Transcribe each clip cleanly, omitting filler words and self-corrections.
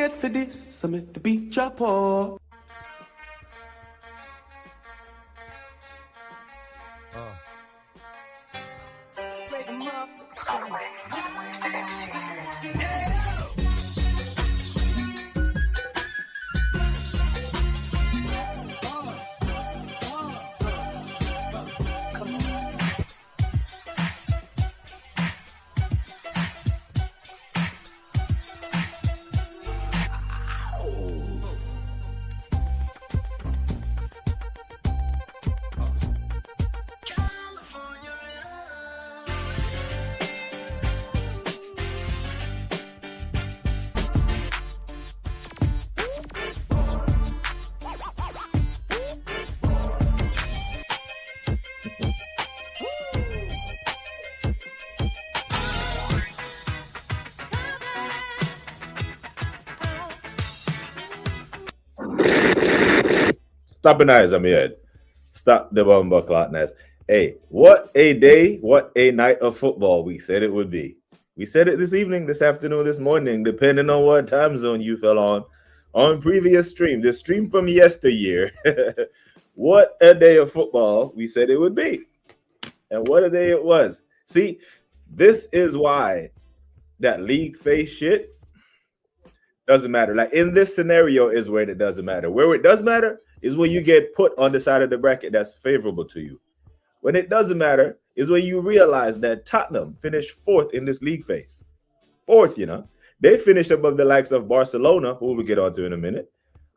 wait for this, I'm at the beach up all. Stop an eyes on my head. Stop the bumper clotness. Hey, what a day, what a night of football we said it would be. We said it this evening, this afternoon, this morning, depending on what time zone you fell on previous stream. The stream from yesteryear. What a day of football we said it would be. And what a day it was. See, this is why that league face shit doesn't matter. Like in this scenario is where it doesn't matter. Where it does matter is when you get put on the side of the bracket that's favorable to you. When it doesn't matter is when you realize that Tottenham finished fourth in this league phase. Fourth, They finished above the likes of Barcelona, who we'll get onto in a minute.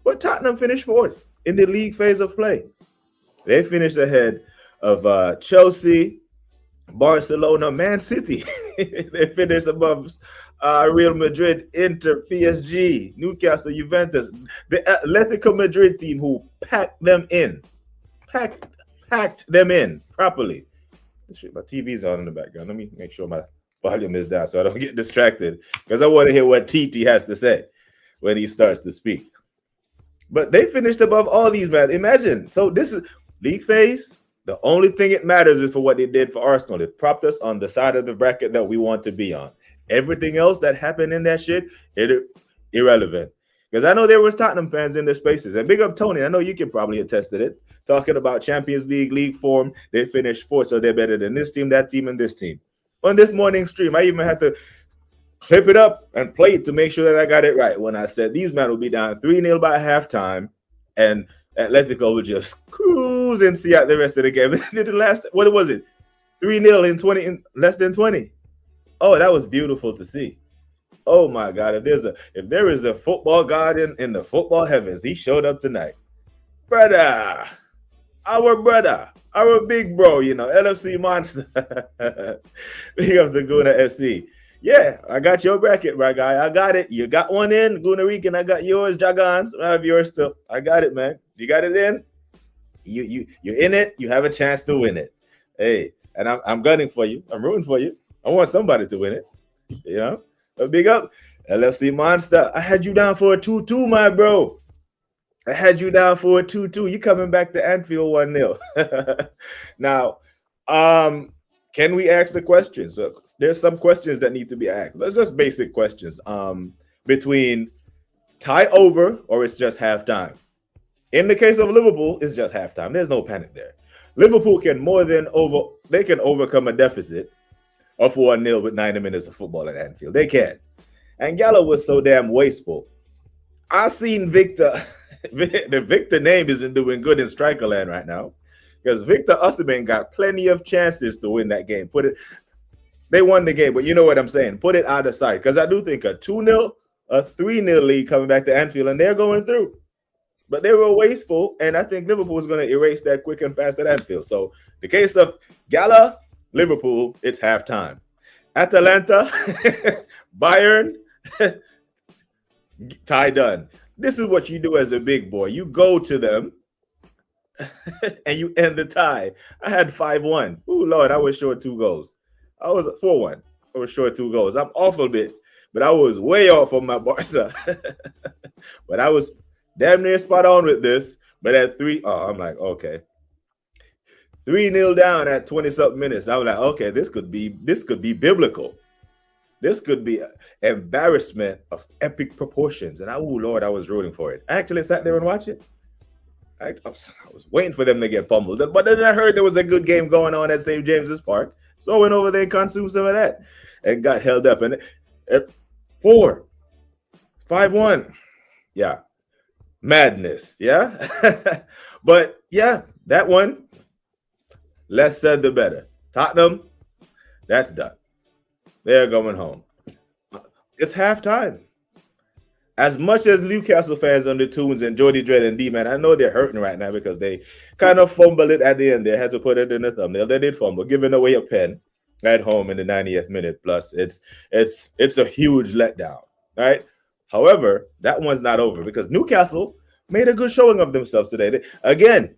But Tottenham finished fourth in the league phase of play. They finished ahead of Chelsea, Barcelona, Man City. They finished above Real Madrid, Inter, PSG, Newcastle, Juventus, the Atletico Madrid team who packed them in properly. Shit, my TV's on in the background. Let me make sure my volume is down so I don't get distracted because I want to hear what TT has to say when he starts to speak. But they finished above all these, man. Imagine. So this is league phase. The only thing it matters is for what they did for Arsenal. It propped us on the side of the bracket that we want to be on. Everything else that happened in that shit, irrelevant. Because I know there was Tottenham fans in their spaces. And big up Tony. I know you can probably attest to it. Talking about Champions League form, they finished fourth, so they're better than this team, that team, and this team. On this morning stream, I even had to clip it up and play it to make sure that I got it right when I said these men will be down 3-0 by halftime, and Atletico will just cruise and see out the rest of the game. The last, what was it? 3-0 in less than 20. Oh, that was beautiful to see. Oh my God! If there is a football god in the football heavens, he showed up tonight, brother. Our big bro, LFC monster. Big up to Guna SC. Yeah, I got your bracket, my guy. I got it. You got one in, Guna Rican. I got yours, Jagans. I have yours too. I got it, man. You got it in. You're in it. You have a chance to win it. Hey, and I'm gunning for you. I'm rooting for you. I want somebody to win it. A big up, LFC monster. I had you down for a 2-2, my bro. I had you down for a 2-2. You coming back to Anfield 1-0. Now, can we ask the questions? So there's some questions that need to be asked. That's just basic questions. Between tie over or it's just halftime. In the case of Liverpool, it's just halftime. There's no panic there. Liverpool can overcome a deficit of 1-0 with 90 minutes of football at Anfield. They can. And Gallo was so damn wasteful. I seen Victor. The Victor name isn't doing good in striker land right now because Victor Osimhen got plenty of chances to win that game. They won the game, but you know what I'm saying. Put it out of sight because I do think a 2-0, a 3-0 lead coming back to Anfield, and they're going through. But they were wasteful, and I think Liverpool was going to erase that quick and fast at Anfield. So the case of Gala, Liverpool, it's halftime. Atalanta, Bayern, tie done. This is what you do as a big boy. You go to them and you end the tie. I had 5-1. Oh, Lord, I was short 2 goals. I was 4-1. I was short 2 goals. I'm off a bit, but I was way off on my Barca. But I was damn near spot on with this. But at 3, I'm like, okay. 3-0 down at 20-something minutes. I was like, okay, this could be biblical. This could be an embarrassment of epic proportions. And oh Lord, I was rooting for it. I actually sat there and watched it. I was waiting for them to get pummeled. But then I heard there was a good game going on at St. James's Park. So I went over there and consumed some of that and got held up. And 4, 5-1. Yeah. Madness. Yeah. But yeah, that one, less said the better. Tottenham, that's done. They're going home. It's halftime. As much as Newcastle fans on the tunes and Jody Dredd and D-Man, I know they're hurting right now because they kind of fumbled it at the end. They had to put it in the thumbnail. They did fumble, giving away a pen at home in the 90th minute plus. It's a huge letdown, right? However, that one's not over because Newcastle made a good showing of themselves today. Again,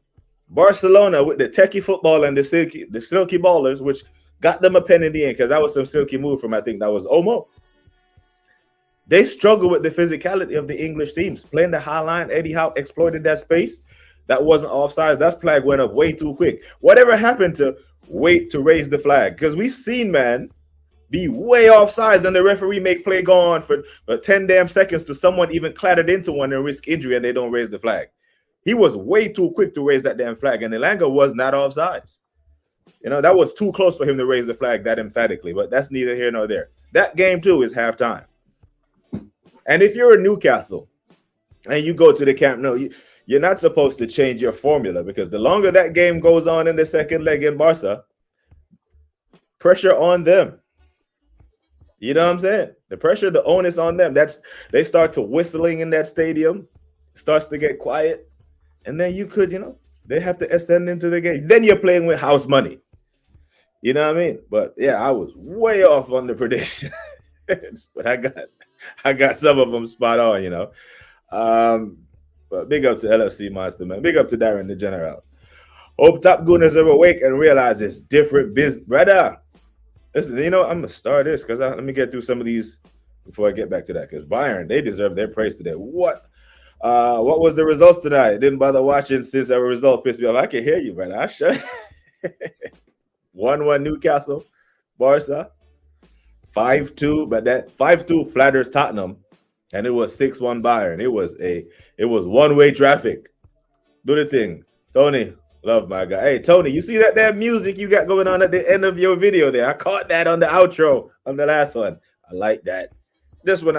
Barcelona with the techie football and the silky ballers, which got them a pen in the end because that was some silky move from, I think that was Omo. They struggle with the physicality of the English teams. Playing the high line, Eddie Howe exploited that space. That wasn't offsides. That flag went up way too quick. Whatever happened to wait to raise the flag? Because we've seen, man, be way offsides and the referee make play go on for 10 damn seconds to someone even clattered into one and risk injury and they don't raise the flag. He was way too quick to raise that damn flag, and Elanga was not offsides. You know, that was too close for him to raise the flag that emphatically, but that's neither here nor there. That game, too, is halftime. And if you're in Newcastle and you go to the Camp Nou, you're not supposed to change your formula because the longer that game goes on in the second leg in Barca, pressure on them. You know what I'm saying? The pressure, the onus on them. They start to whistling in that stadium, starts to get quiet, and then you could, they have to ascend into the game. Then you're playing with house money. You know what I mean? But yeah, I was way off on the prediction. But I got some of them spot on, But big up to LFC Monster, man. Big up to Darren the General. Hope Top Gooners are awake and realize it's different business. Brother, listen, I'm going to start this because let me get through some of these before I get back to that. Because Bayern, they deserve their praise today. What was the results tonight? Didn't bother watching since our result pissed me off. I can hear you, brother. I shut 1-1 Newcastle, Barca. 5-2, but that 5-2 flatters Tottenham, and it was 6-1 Bayern. It was one-way traffic. Do the thing, Tony. Love my guy. Hey, Tony, you see that damn music you got going on at the end of your video there? I caught that on the outro on the last one. I like that. Just when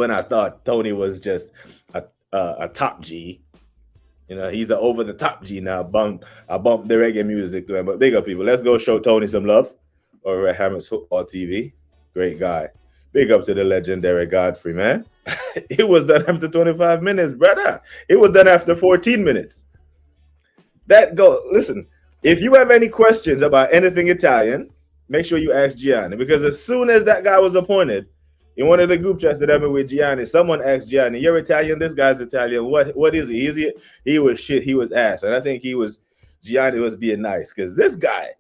I thought Tony was just a top G, he's an over the top G now. I bumped the reggae music to him, but big up people. Let's go show Tony some love. Over at Hammett's Football TV. Great guy. Big up to the legendary Godfrey, man. It was done after 25 minutes, brother. It was done after 14 minutes. Listen, if you have any questions about anything Italian, make sure you ask Gianni. Because as soon as that guy was appointed, in one of the group chats that I'm in with Gianni, someone asked Gianni, you're Italian, this guy's Italian. What is he? He was shit, he was ass. And I think Gianni was being nice. Because this guy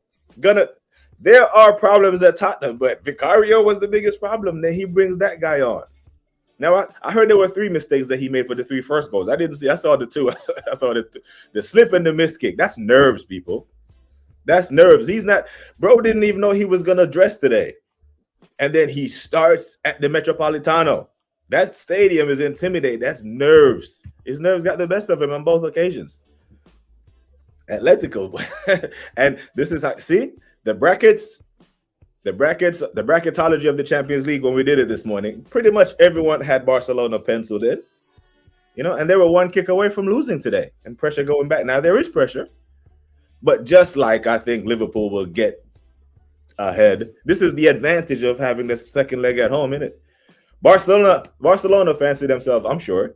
there are problems at Tottenham, but Vicario was the biggest problem. Then he brings that guy on. Now, I heard there were 3 mistakes that he made for the 3 first goals. I didn't see. I saw the 2. I saw the slip and the miss kick. That's nerves, people. That's nerves. Bro didn't even know he was going to dress today. And then he starts at the Metropolitano. That stadium is intimidating. That's nerves. His nerves got the best of him on both occasions. Atletico. And this is how, see? The bracketology of the Champions League when we did it this morning, pretty much everyone had Barcelona penciled in, and they were 1 kick away from losing today and pressure going back. Now, there is pressure, but just like I think Liverpool will get ahead, this is the advantage of having the second leg at home, isn't it? Barcelona fancy themselves, I'm sure,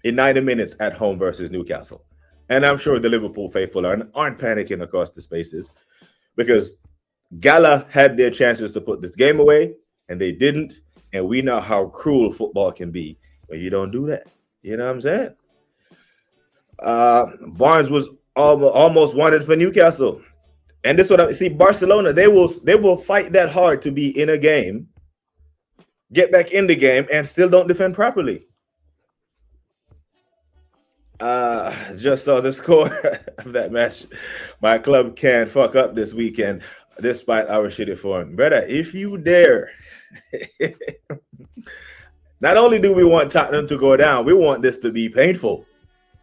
in 90 minutes at home versus Newcastle. And I'm sure the Liverpool faithful aren't panicking across the spaces. Because Gala had their chances to put this game away, and they didn't. And we know how cruel football can be, but you don't do that. You know what I'm saying? Barnes was almost wanted for Newcastle, and this is what I see. Barcelona, they will fight that hard to be in a game, get back in the game, and still don't defend properly. Just saw the score of that match. My club can't fuck up this weekend. despite our shitty form. Brother, if you dare, not only do we want Tottenham to go down, we want this to be painful.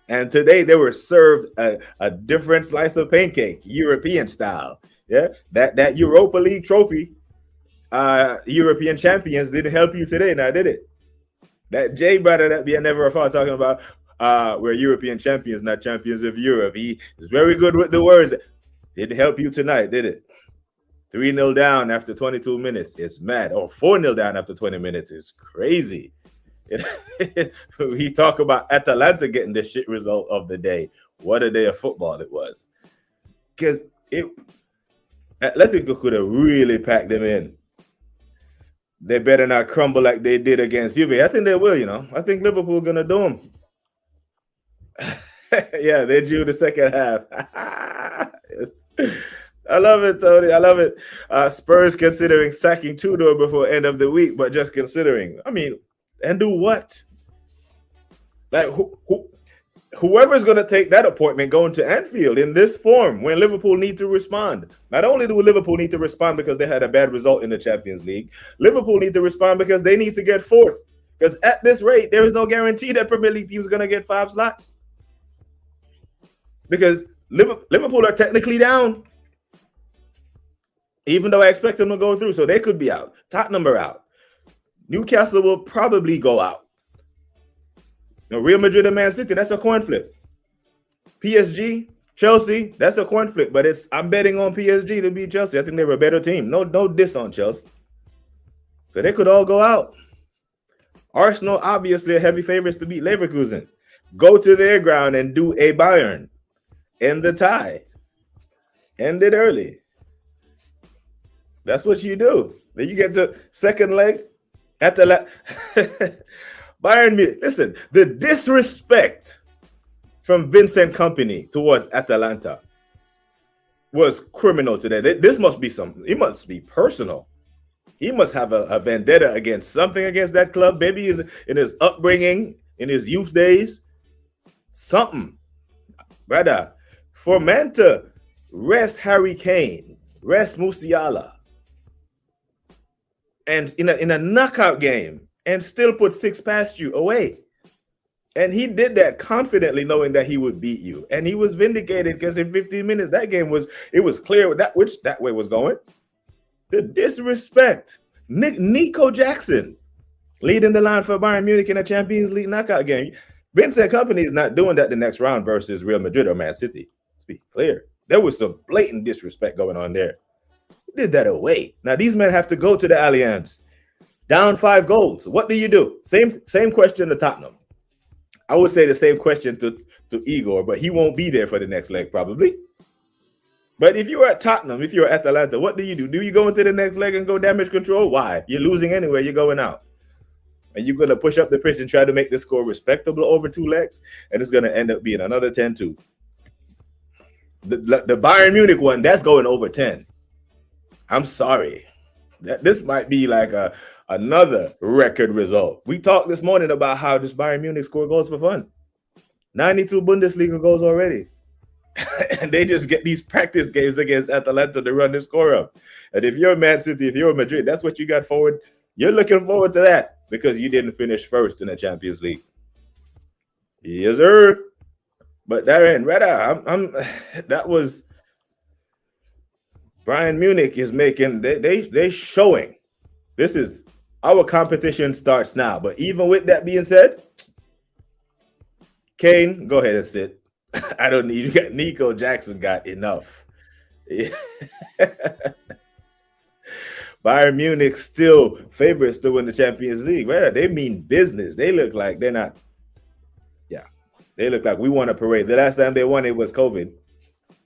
And today they were served a different slice of pancake, European style. Yeah, that Europa League trophy, European champions didn't help you today, now did it? That Jay brother that be a never thought talking about we're European champions, not champions of Europe. He is very good with the words. Didn't help you tonight, did it? 3-0 down after 22 minutes. It's mad. Or 4-0 down after 20 minutes. It's crazy. We talk about Atalanta getting the shit result of the day. What a day of football it was. Because Atletico could have really packed them in. They better not crumble like they did against Juve. I think they will, you know. I think Liverpool are going to do them. Yeah, they drew the second half. Yes. I love it, Tony. I love it. Spurs considering sacking Tudor before end of the week, but just considering. I mean, and do what? Like, whoever's going to take that appointment going to Anfield in this form when Liverpool need to respond. Not only do Liverpool need to respond because they had a bad result in the Champions League, Liverpool need to respond because they need to get fourth. Because at this rate, there is no guarantee that Premier League teams are going to get 5 slots. Because Liverpool are technically down. Even though I expect them to go through, so they could be out. Tottenham are out. Newcastle will probably go out. Now, Real Madrid and Man City, that's a coin flip. PSG, Chelsea, that's a coin flip. But I'm betting on PSG to beat Chelsea. I think they're a better team. No diss on Chelsea. So they could all go out. Arsenal, obviously, are heavy favorites to beat Leverkusen. Go to their ground and do a Bayern. End the tie. End it early. That's what you do. Then you get to second leg at the Bayern Munich. Listen, the disrespect from Vincent Kompany towards Atalanta was criminal today. This must be it must be personal. He must have a vendetta against that club. Maybe he's in his upbringing, in his youth days. Something. Brother, for man to rest Harry Kane, rest Musiala, and in a knockout game, and still put 6 past you away. And he did that confidently, knowing that he would beat you. And he was vindicated because in 15 minutes, that game was clear which that way was going. The disrespect. Nico Jackson leading the line for Bayern Munich in a Champions League knockout game. Vincent Kompany is not doing that the next round versus Real Madrid or Man City. Let's be clear. There was some blatant disrespect going on there. Did that away. Now these men have to go to the Allianz. Down 5 goals. What do you do? Same question to Tottenham. I would say the same question to Igor, but he won't be there for the next leg probably. But if you're at Tottenham, if you're at Atalanta, what do you do? Do you go into the next leg and go damage control? Why? You're losing anyway. You're going out. And you're going to push up the pitch and try to make the score respectable over 2 legs, and it's going to end up being another 10-2. The Bayern Munich one, that's going over 10. I'm sorry. This might be like another record result. We talked this morning about how this Bayern Munich score goals for fun. 92 Bundesliga goals already. And they just get these practice games against Atalanta to run the score up. And if you're Man City, if you're Madrid, that's what you got forward. You're looking forward to that because you didn't finish first in the Champions League. Yes, sir. But Darren, that was Bayern Munich is making, they showing. This is, our competition starts now. But even with that being said, Kane, go ahead and sit. I don't need, you got Nico Jackson got enough. Bayern Munich still favorites to win the Champions League. Right? They mean business. They look like they're not. Yeah, they look like we won a parade. The last time they won it was COVID.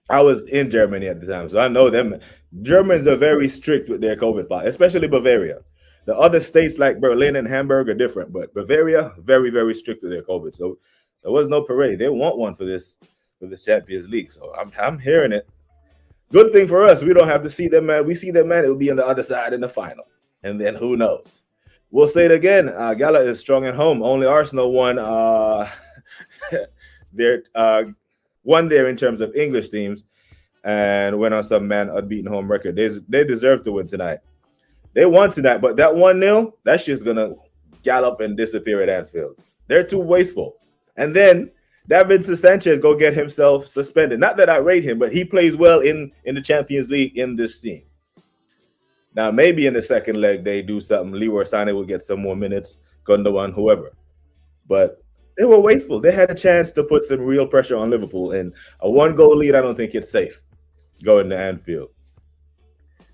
I was in Germany at the time, so I know them. Germans are very strict with their COVID policy, especially Bavaria. The other states like Berlin and Hamburg are different, but Bavaria, very, very strict with their COVID. So there was no parade. They want one for this Champions League. So I'm hearing it. Good thing for us, we don't have to see them, man. We see them, man. It'll be on the other side in the final. And then who knows? We'll say it again. Gala is strong at home. Only Arsenal won one there in terms of English teams. and went on some man unbeaten home record. They deserve to win tonight. They won tonight, but that 1-0, that shit's gonna gallop and disappear at Anfield. They're too wasteful. And then Davinson Sanchez go get himself suspended. Not that I rate him, but he plays well in the Champions League in this scene. Now, maybe in the second leg, they do something. Leroy Sané will get some more minutes, Gundogan, whoever. But they were wasteful. They had a chance to put some real pressure on Liverpool. And a 1-goal lead, I don't think it's safe going to Anfield.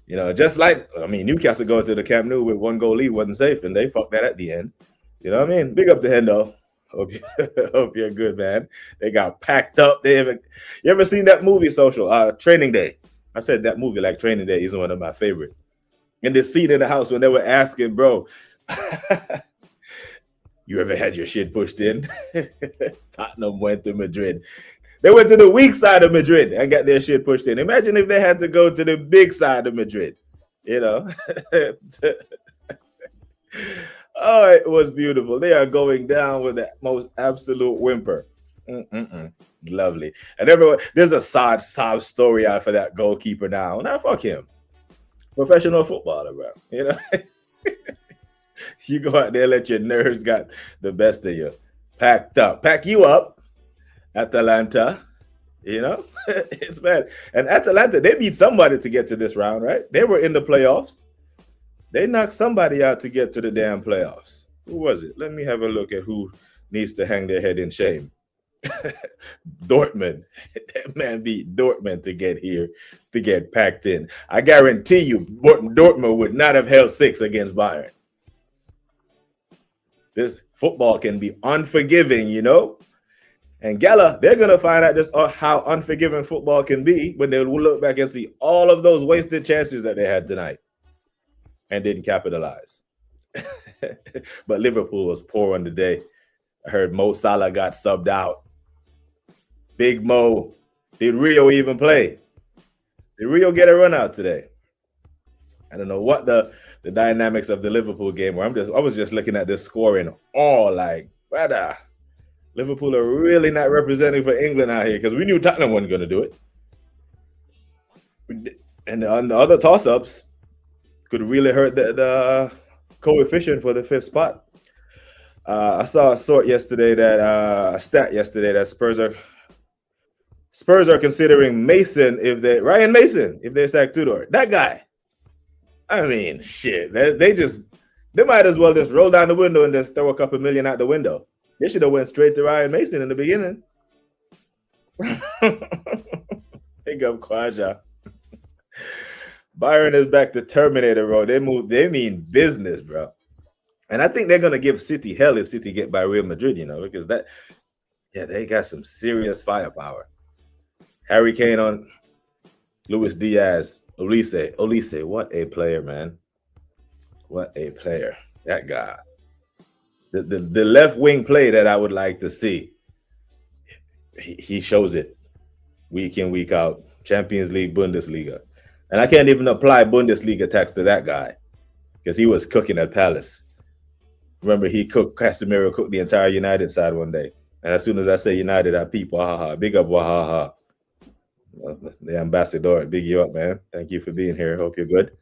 You know, just like, I mean, Newcastle going to the Camp Nou with 1-goal lead wasn't safe, and they fucked that at the end. You know what I mean? Big up to Hendo. Hope you're good, man. They got packed up. You ever seen that movie, Social? Training Day. I said that movie like Training Day is one of my favorite. And the scene in the house when they were asking, bro, you ever had your shit pushed in? Tottenham went to Madrid. They went to the weak side of Madrid and got their shit pushed in. Imagine if they had to go to the big side of Madrid, you know? Oh, it was beautiful. They are going down with the most absolute whimper. Lovely. And everyone, there's a sad story out for that goalkeeper now. Now, fuck him. Professional footballer, bro. You know? You go out there, let your nerves got the best of you. Packed up. Pack you up. Atalanta. You know? It's bad. And Atalanta, they beat somebody to get to this round, right? They were in the playoffs. They knocked somebody out to get to the damn playoffs. Who was it? Let me have a look at who needs to hang their head in shame. Dortmund. That man beat Dortmund to get here, to get packed in. I guarantee you, Dortmund would not have held 6 against Bayern. This football can be unforgiving, you know? And Gala, they're going to find out just how unforgiving football can be when they will look back and see all of those wasted chances that they had tonight and didn't capitalize. But Liverpool was poor on the day. I heard Mo Salah got subbed out. Big Mo. Did Rio even play? Did Rio get a run out today? I don't know what the dynamics of the Liverpool game were. I was just looking at this scoring all like, brother, Liverpool are really not representing for England out here because we knew Tottenham wasn't going to do it. And on the other toss-ups could really hurt the coefficient for the 5th spot. I saw a stat yesterday that Spurs are considering Ryan Mason if they sack Tudor. That guy. I mean, shit. They might as well just roll down the window and just throw a couple million out the window. They should have went straight to Ryan Mason in the beginning. Big up Kwaja. Bayern is back to Terminator, bro. They mean business, bro. And I think they're gonna give City hell if City get by Real Madrid, you know, because they got some serious firepower. Harry Kane on Luis Diaz, Olise, what a player, man. What a player. That guy. The left wing play that I would like to see. He shows it week in, week out. Champions League, Bundesliga. And I can't even apply Bundesliga tax to that guy because he was cooking at Palace. Remember, Casemiro cooked the entire United side one day. And as soon as I say United, I peep, wahaha. Big up, wahaha. The ambassador, big you up, man. Thank you for being here. Hope you're good.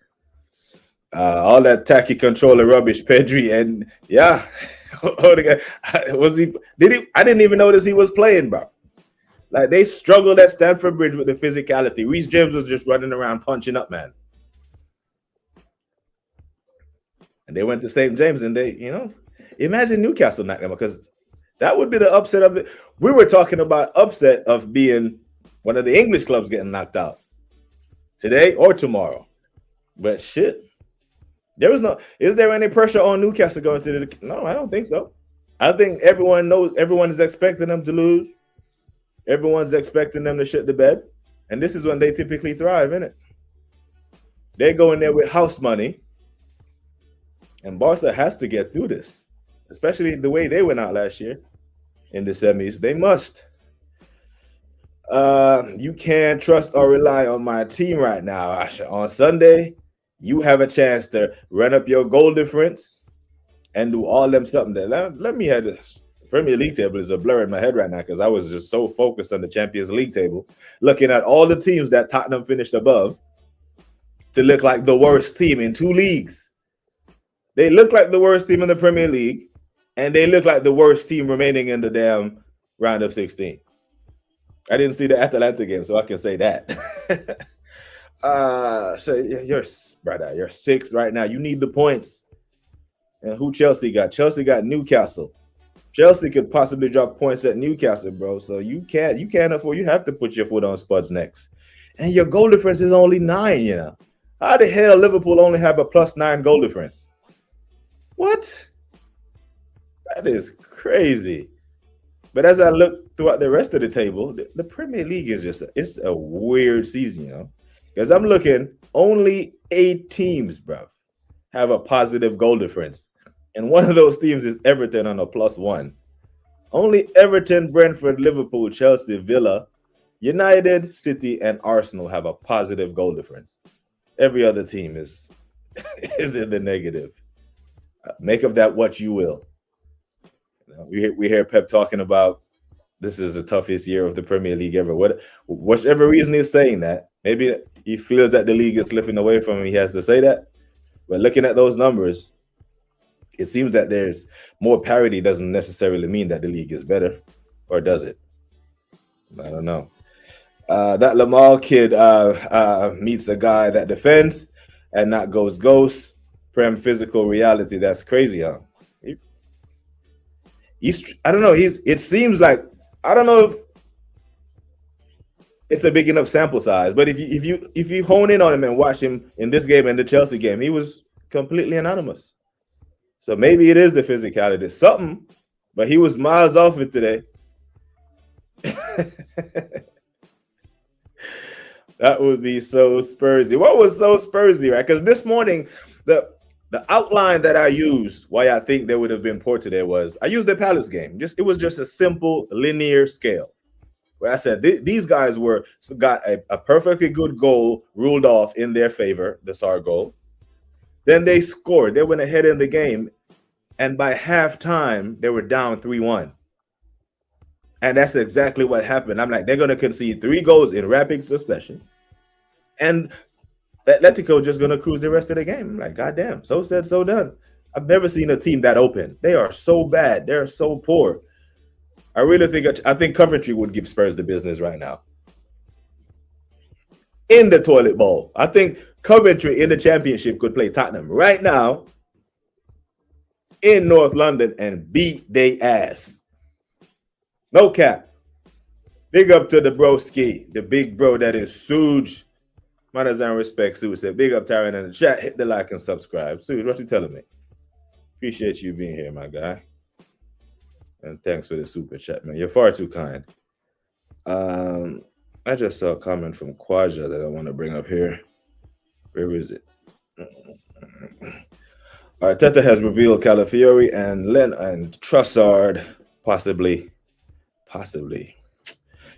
All that tacky controller rubbish, Pedri, and yeah. I didn't even notice he was playing, bro. Like, they struggled at Stamford Bridge with the physicality. Reece James was just running around punching up, man. And they went to St. James and they, you know, imagine Newcastle knocking them because that would be the upset of the. We were talking about upset of being one of the English clubs getting knocked out today or tomorrow. But shit, is there any pressure on Newcastle going to the? No, I don't think so. I think everyone is expecting them to lose. Everyone's expecting them to shit the bed. And this is when they typically thrive, isn't it? They go in there with house money. And Barca has to get through this, especially the way they went out last year in the semis. They must. You can't trust or rely on my team right now, Asha. On Sunday, you have a chance to run up your goal difference and do all them something there. Let me have this. Premier League table is a blur in my head right now because I was just so focused on the Champions League table, looking at all the teams that Tottenham finished above to look like the worst team in two leagues. They look like the worst team in the Premier League, and they look like the worst team remaining in the damn round of 16. I didn't see the Atalanta game, so I can say that. So you're sixth right now. You need the points. And who Chelsea got? Chelsea got Newcastle. Chelsea could possibly drop points at Newcastle, bro. So you can't afford. You have to put your foot on Spud's necks. And your goal difference is only 9. You know, how the hell Liverpool only have a +9 goal difference? What? That is crazy. But as I look throughout the rest of the table, the Premier League is it's a weird season, you know. Because I'm looking, only 8 teams, bro, have a positive goal difference. And one of those teams is Everton on a +1. Only Everton, Brentford, Liverpool, Chelsea, Villa, United, City, and Arsenal have a positive goal difference. Every other team is in the negative. Make of that what you will. We hear Pep talking about this is the toughest year of the Premier League ever. Whatever reason he's saying that, maybe he feels that the league is slipping away from him. He has to say that. But looking at those numbers, it seems that there's more parity doesn't necessarily mean that the league is better, or does it? I don't know. That Lamal kid meets a guy that defends and not goes ghost. Prem physical reality. That's crazy, huh? I don't know. It seems like, I don't know if it's a big enough sample size, but if you hone in on him and watch him in this game and the Chelsea game, he was completely anonymous. So maybe it is the physicality, something, but he was miles off it today. That would be so Spursy. What was so Spursy, right? Because this morning, the outline that I used, why I think there would have been poor today, was I used the Palace game. It was just a simple linear scale, where I said these guys got a perfectly good goal ruled off in their favor, the Sarr goal. Then they scored. They went ahead in the game, and by halftime they were down 3-1. And that's exactly what happened. I'm like, they're going to concede 3 goals in rapid succession, and Atletico just going to cruise the rest of the game. I'm like, goddamn, so said, so done. I've never seen a team that open. They are so bad. They're so poor. I think Coventry would give Spurs the business right now. In the toilet bowl. I think Coventry in the championship could play Tottenham right now in North London and beat they ass. No cap. Big up to the broski, the big bro that is Suge. Manners and respect, Suge said. Big up Tyron in the chat. Hit the like and subscribe. Suge, what you telling me? Appreciate you being here, my guy. And thanks for the super chat, man. You're far too kind. I just saw a comment from Kwaja that I want to bring up here. Where is it? Arteta has revealed Calafiori and Trossard possibly.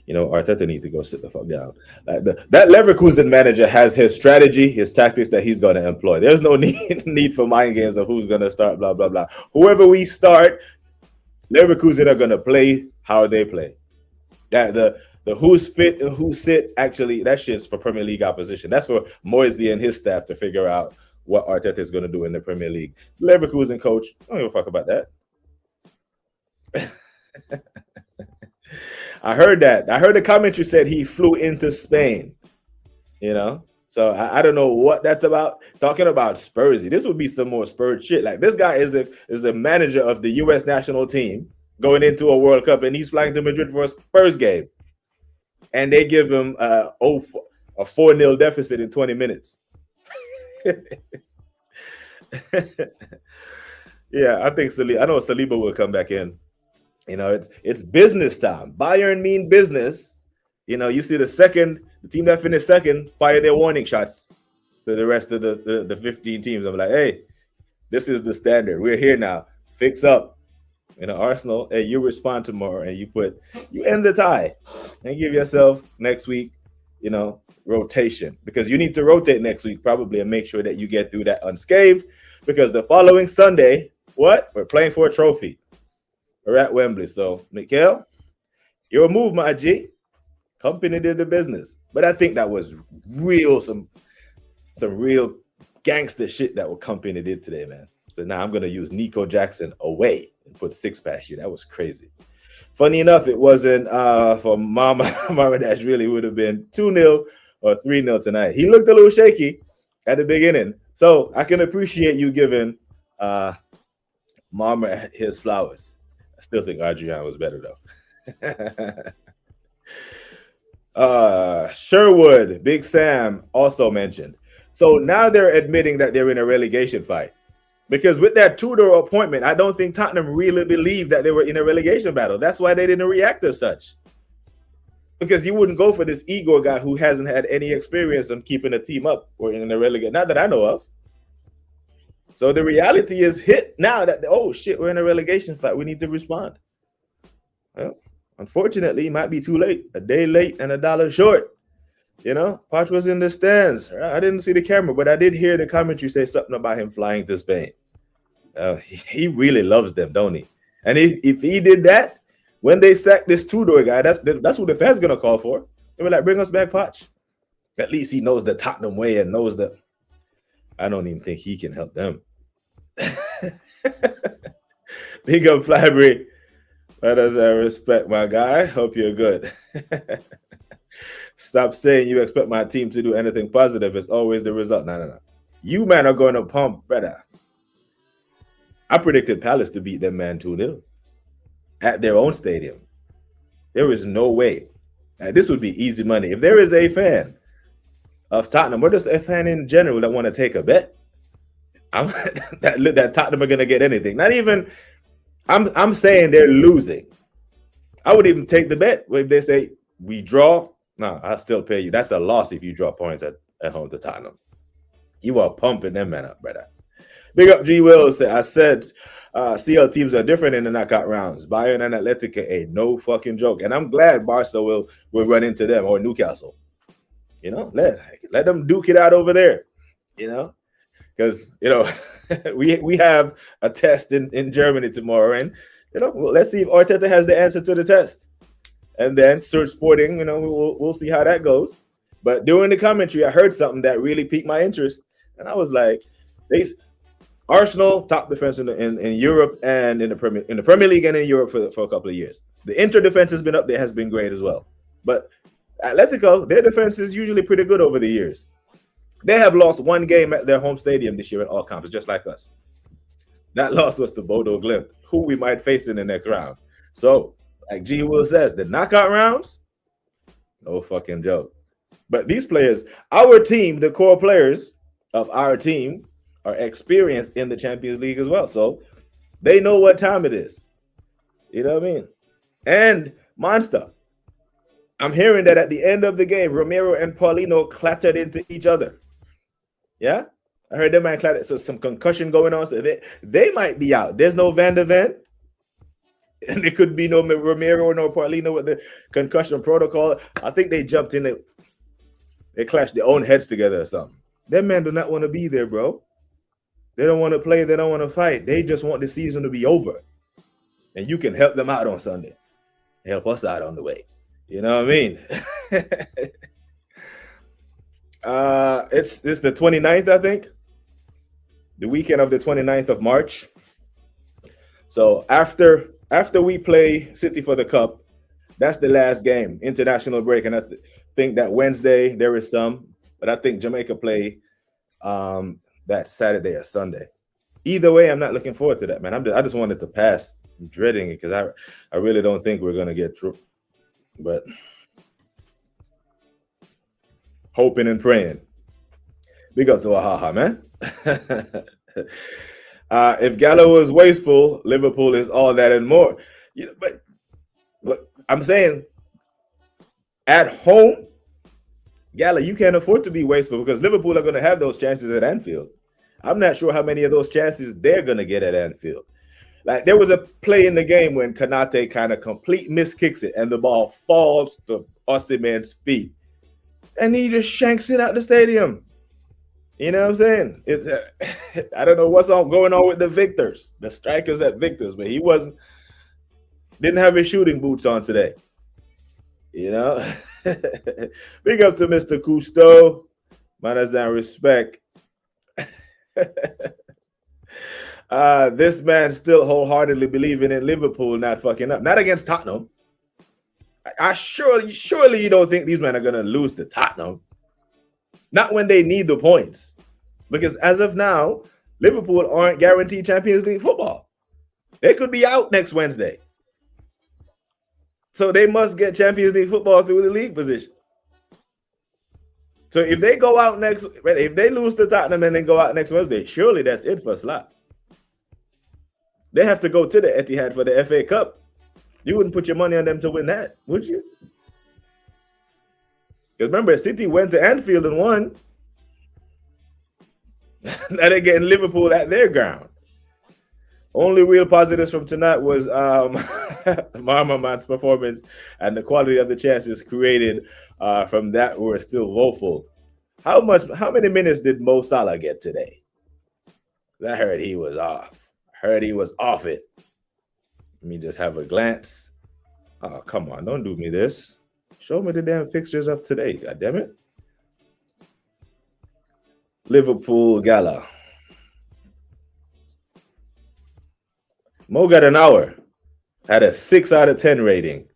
You know, Arteta need to go sit the fuck down. That Leverkusen manager has his strategy, his tactics that he's going to employ. There's no need for mind games of who's going to start, blah, blah, blah. Whoever we start, Leverkusen are going to play how they play. That the who's fit and who's sit, actually, that shit's for Premier League opposition. That's for Moisey and his staff to figure out what Arteta is going to do in the Premier League. Leverkusen coach, I don't give a fuck about that. I heard that. I heard the commentary said he flew into Spain, you know? So I don't know what that's about. Talking about Spursy. This would be some more Spurs shit. Like, this guy is the manager of the U.S. national team going into a World Cup, and he's flying to Madrid for a Spurs game. And they give him a 4-0 deficit in 20 minutes. Yeah, I think I know Saliba will come back in. You know, it's business time. Bayern mean business. You know, you see the team that finished second fire their warning shots to the rest of the 15 teams. I'm like, hey, this is the standard. We're here now. Fix up. You know, Arsenal, hey, you respond tomorrow and you end the tie and give yourself next week, you know, rotation, because you need to rotate next week probably and make sure that you get through that unscathed, because the following Sunday, we're playing for a trophy. We're at Wembley. So, Mikhail, your move, my G. Company did the business. But I think that was real, some real gangster shit that what Company did today, man. So now I'm gonna use Nico Jackson away and put 6 past you. That was crazy. Funny enough, it wasn't for Mama Dash really would have been 2-0 or 3-0 tonight. He looked a little shaky at the beginning. So I can appreciate you giving Mama his flowers. I still think Adrian was better though. Sherwood, Big Sam also mentioned. So now they're admitting that they're in a relegation fight. Because with that Tudor appointment, I don't think Tottenham really believed that they were in a relegation battle. That's why they didn't react as such. Because you wouldn't go for this Igor guy who hasn't had any experience in keeping a team up or in a relegation, not that I know of. So the reality is hit now that, oh shit, we're in a relegation fight. We need to respond. Well, unfortunately, it might be too late. A day late and $1 short. You know, Poch was in the stands. I didn't see the camera, but I did hear the commentary say something about him flying to Spain. He really loves them, don't he? And if he did that, when they sack this Tudor guy, that's what the fans gonna call for. They were like, bring us back, Poch. At least he knows the Tottenham way and knows that. I don't even think he can help them. Big up, Flybury. Let us respect, my guy. Hope you're good. Stop saying you expect my team to do anything positive. It's always the result. No. You, man, are going to pump, brother. I predicted Palace to beat them, man, 2-0 at their own stadium. There is no way. This would be easy money. If there is a fan of Tottenham, or just a fan in general that want to take a bet, that Tottenham are going to get anything. Not even, I'm saying they're losing. I would even take the bet if they say, we draw. No, I'll still pay you. That's a loss if you draw points at home to Tottenham. You are pumping them man up, brother. Big up G. Wills. I said CL teams are different in the knockout rounds. Bayern and Atletico ain't no fucking joke. And I'm glad Barca will run into them or Newcastle. You know, let them duke it out over there. You know, because, you know, we have a test in Germany tomorrow. And, you know, let's see if Arteta has the answer to the test. And then Search Sporting, you know, we'll see how that goes. But during the commentary, I heard something that really piqued my interest. And I was like, Arsenal, top defense in Europe and in the Premier League and in Europe for a couple of years. The Inter defense has been up there, has been great as well. But Atletico, their defense is usually pretty good over the years. They have lost one game at their home stadium this year in all conference, just like us. That loss was to Bodo Glimt, who we might face in the next round. So, like G. Will says, the knockout rounds, no fucking joke. But these players, our team, the core players of our team are experienced in the Champions League as well. So they know what time it is. You know what I mean? And Monster, I'm hearing that at the end of the game, Romero and Paulino clattered into each other. Yeah? I heard them man clattered. So some concussion going on. So they might be out. There's no Van de Ven. And there could be no Romero or no Paulino with the concussion protocol. I think they jumped in. They clashed their own heads together or something. Them men do not want to be there, bro. They don't want to play. They don't want to fight. They just want the season to be over. And you can help them out on Sunday. Help us out on the way. You know what I mean? It's the 29th, I think. The weekend of the 29th of March. So after we play City for the Cup, that's the last game, international break. And I think that Wednesday there is some, but I think Jamaica play that Saturday or Sunday. Either way, I'm not looking forward to that, man. I just wanted to pass. I'm dreading it because I really don't think we're going to get through. But hoping and praying. Big up to Ahaha, man. If Gallo was wasteful, Liverpool is all that and more. You know, but I'm saying at home, Gallo, you can't afford to be wasteful because Liverpool are going to have those chances at Anfield. I'm not sure how many of those chances they're going to get at Anfield. Like there was a play in the game when Kanate kind of complete miskicks it and the ball falls to Osimhen's feet. And he just shanks it out the stadium. You know what I'm saying? I don't know what's going on with the Victors, the strikers at Victors, but he wasn't. Didn't have his shooting boots on today. You know? Big up to Mr. Cousteau. Man has that respect. This man still wholeheartedly believing in Liverpool not fucking up. Not against Tottenham. I surely you don't think these men are gonna lose to Tottenham. Not when they need the points. Because as of now, Liverpool aren't guaranteed Champions League football. They could be out next Wednesday. So they must get Champions League football through the league position. So if they go out if they lose to Tottenham and then go out next Wednesday, surely that's it for slot. They have to go to the Etihad for the FA Cup. You wouldn't put your money on them to win that, would you? Because remember, City went to Anfield and won. Now they're getting Liverpool at their ground. Only real positives from tonight was Marma Man's performance and the quality of the chances created from that were still woeful. How many minutes did Mo Salah get today? I heard he was off. Heard he was off it. Let me just have a glance. Oh, come on. Don't do me this. Show me the damn fixtures of today. God damn it. Liverpool Gala. Mo got an hour. Had a 6 out of 10 rating.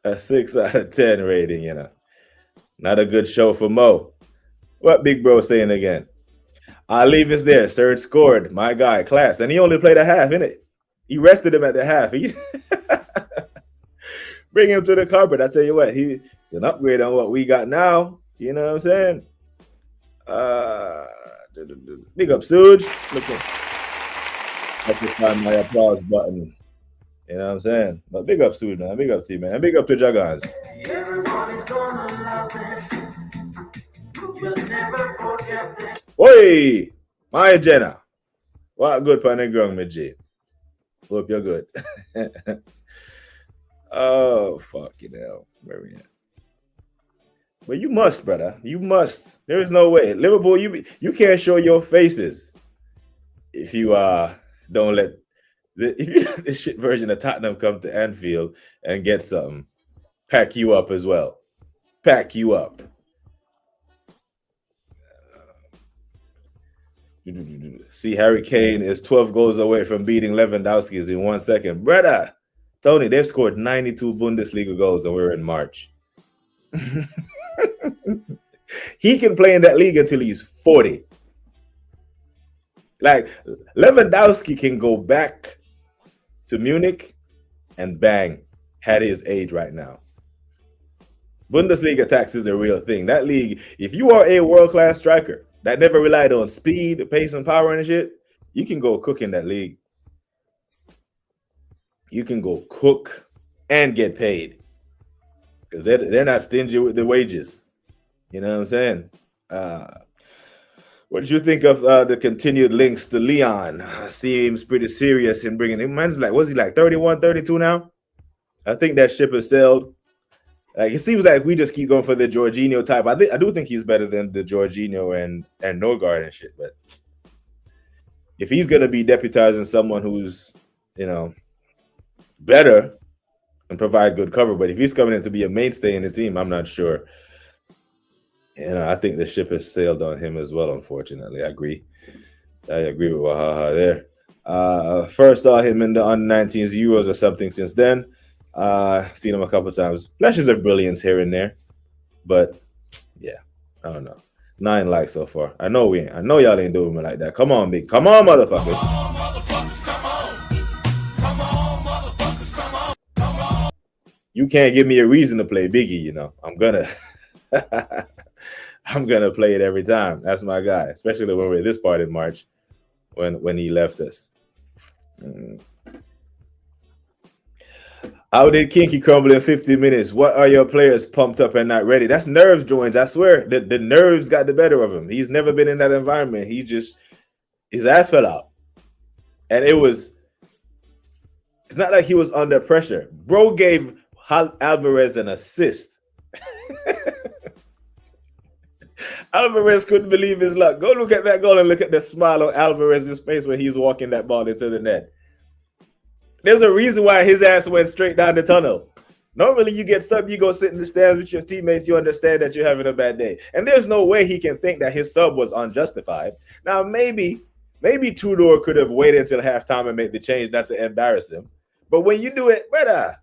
A 6 out of 10 rating, you know. Not a good show for Mo. What Big Bro saying again? I'll leave us there. Serge scored. My guy, class. And he only played a half, innit? He rested him at the half. Bring him to the carpet. I tell you what, he's an upgrade on what we got now. You know what I'm saying? Big up, Suge. Look at I can find my applause button. You know what I'm saying? But big up, Suge, man. Big up to you, man. Big up to Jagans. Everybody's gonna love this. You'll never forget this. Oi! My Jenna. What good pan and grung, me G. Hope you're good. Oh, fucking hell. Where we at? But you must, brother. You must. There is no way. Liverpool, you can't show your faces if you don't let the shit version of Tottenham come to Anfield and get something. Pack you up as well. Pack you up. See, Harry Kane is 12 goals away from beating Lewandowski's in 1 second. Brother, Tony, they've scored 92 Bundesliga goals and we're in March. He can play in that league until he's 40. Like, Lewandowski can go back to Munich and bang, had his age right now. Bundesliga tax is a real thing. That league, if you are a world-class striker that never relied on speed, pace, and power and shit, you can go cook in that league. You can go cook and get paid. Because they're not stingy with the wages. You know what I'm saying? What did you think of the continued links to Leon? Seems pretty serious in bringing him. Man's like, was he like 31, 32 now? I think that ship has sailed. Like, it seems like we just keep going for the Jorginho type. I do think he's better than the Jorginho and Norgard and shit. But if he's gonna be deputizing someone who's, you know, better and provide good cover, but if he's coming in to be a mainstay in the team, I'm not sure. You know, I think the ship has sailed on him as well, unfortunately. I agree with Wahaha there. First saw him in the under-19s Euros or something since then. Seen him a couple times. Flashes of brilliance here and there. But, yeah, I don't know. 9 likes so far. I know y'all ain't doing me like that. Come on, big. Come on, motherfuckers. Come on, motherfuckers, come on. Come on, motherfuckers, come on. Come on. You can't give me a reason to play Biggie, you know. I'm gonna play it every time. That's my guy, especially when we're this part in March, when he left us. How did Kinky crumble in 50 minutes? What are your players pumped up and not ready? That's nerves, Joins. I swear, the nerves got the better of him. He's never been in that environment. His ass fell out, and it's not like he was under pressure. Bro gave Alvarez an assist. Alvarez couldn't believe his luck. Go look at that goal and look at the smile on Alvarez's face when he's walking that ball into the net. There's a reason why his ass went straight down the tunnel. Normally, you get sub, you go sit in the stands with your teammates, you understand that you're having a bad day. And there's no way he can think that his sub was unjustified. Now, maybe Tudor could have waited until halftime and made the change not to embarrass him. But when you do it, brother,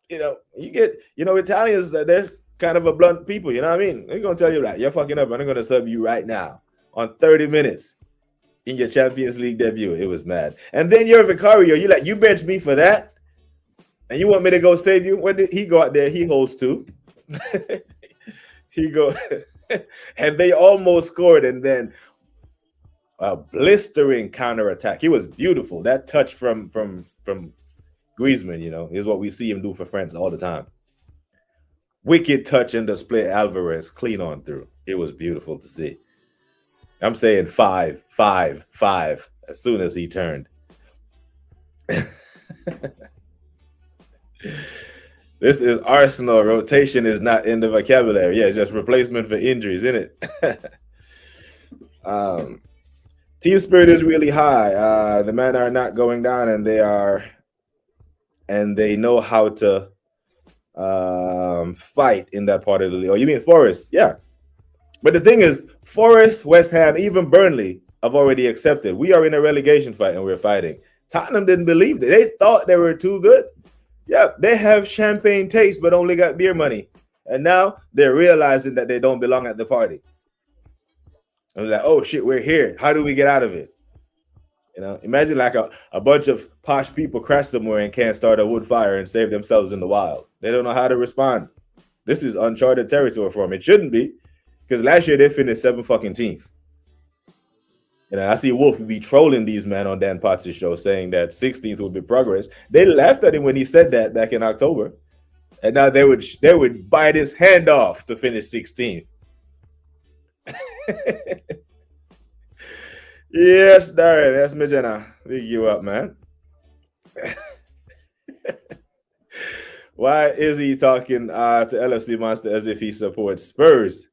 you get, Italians, they're kind of a blunt people, you know what I mean? They're going to tell you, like, you're fucking up, and I'm going to sub you right now on 30 minutes in your Champions League debut. It was mad. And then you're Vicario, you bench me for that? And you want me to go save you? When did he go out there? He holds two. He go, and they almost scored, and then a blistering counterattack. He was beautiful. That touch from Griezmann, is what we see him do for France all the time. Wicked touch and display. Alvarez clean on through. It was beautiful to see. I'm saying 5 as soon as he turned. This is Arsenal. Rotation is not in the vocabulary. Yeah, just replacement for injuries, isn't it? Team spirit is really high. The men are not going down, and they know how to fight in that part of the league. Oh, you mean Forest? Yeah. But the thing is, Forest, West Ham, even Burnley have already accepted. We are in a relegation fight, and we're fighting. Tottenham didn't believe it. They thought they were too good. Yeah, they have champagne taste, but only got beer money. And now they're realizing that they don't belong at the party. And they're like, oh, shit, we're here. How do we get out of it? Imagine like a bunch of posh people crash somewhere and can't start a wood fire and save themselves in the wild. They don't know how to respond. This is uncharted territory for them. It shouldn't be, because last year they finished 17th. I see Wolf be trolling these men on Dan Potts' show, saying that 16th would be progress. They laughed at him when he said that back in October, and now they would bite his hand off to finish 16th. Yes, Darren, that's me, Jenna. Big you up, man. Why is he talking to LFC Monster as if he supports Spurs?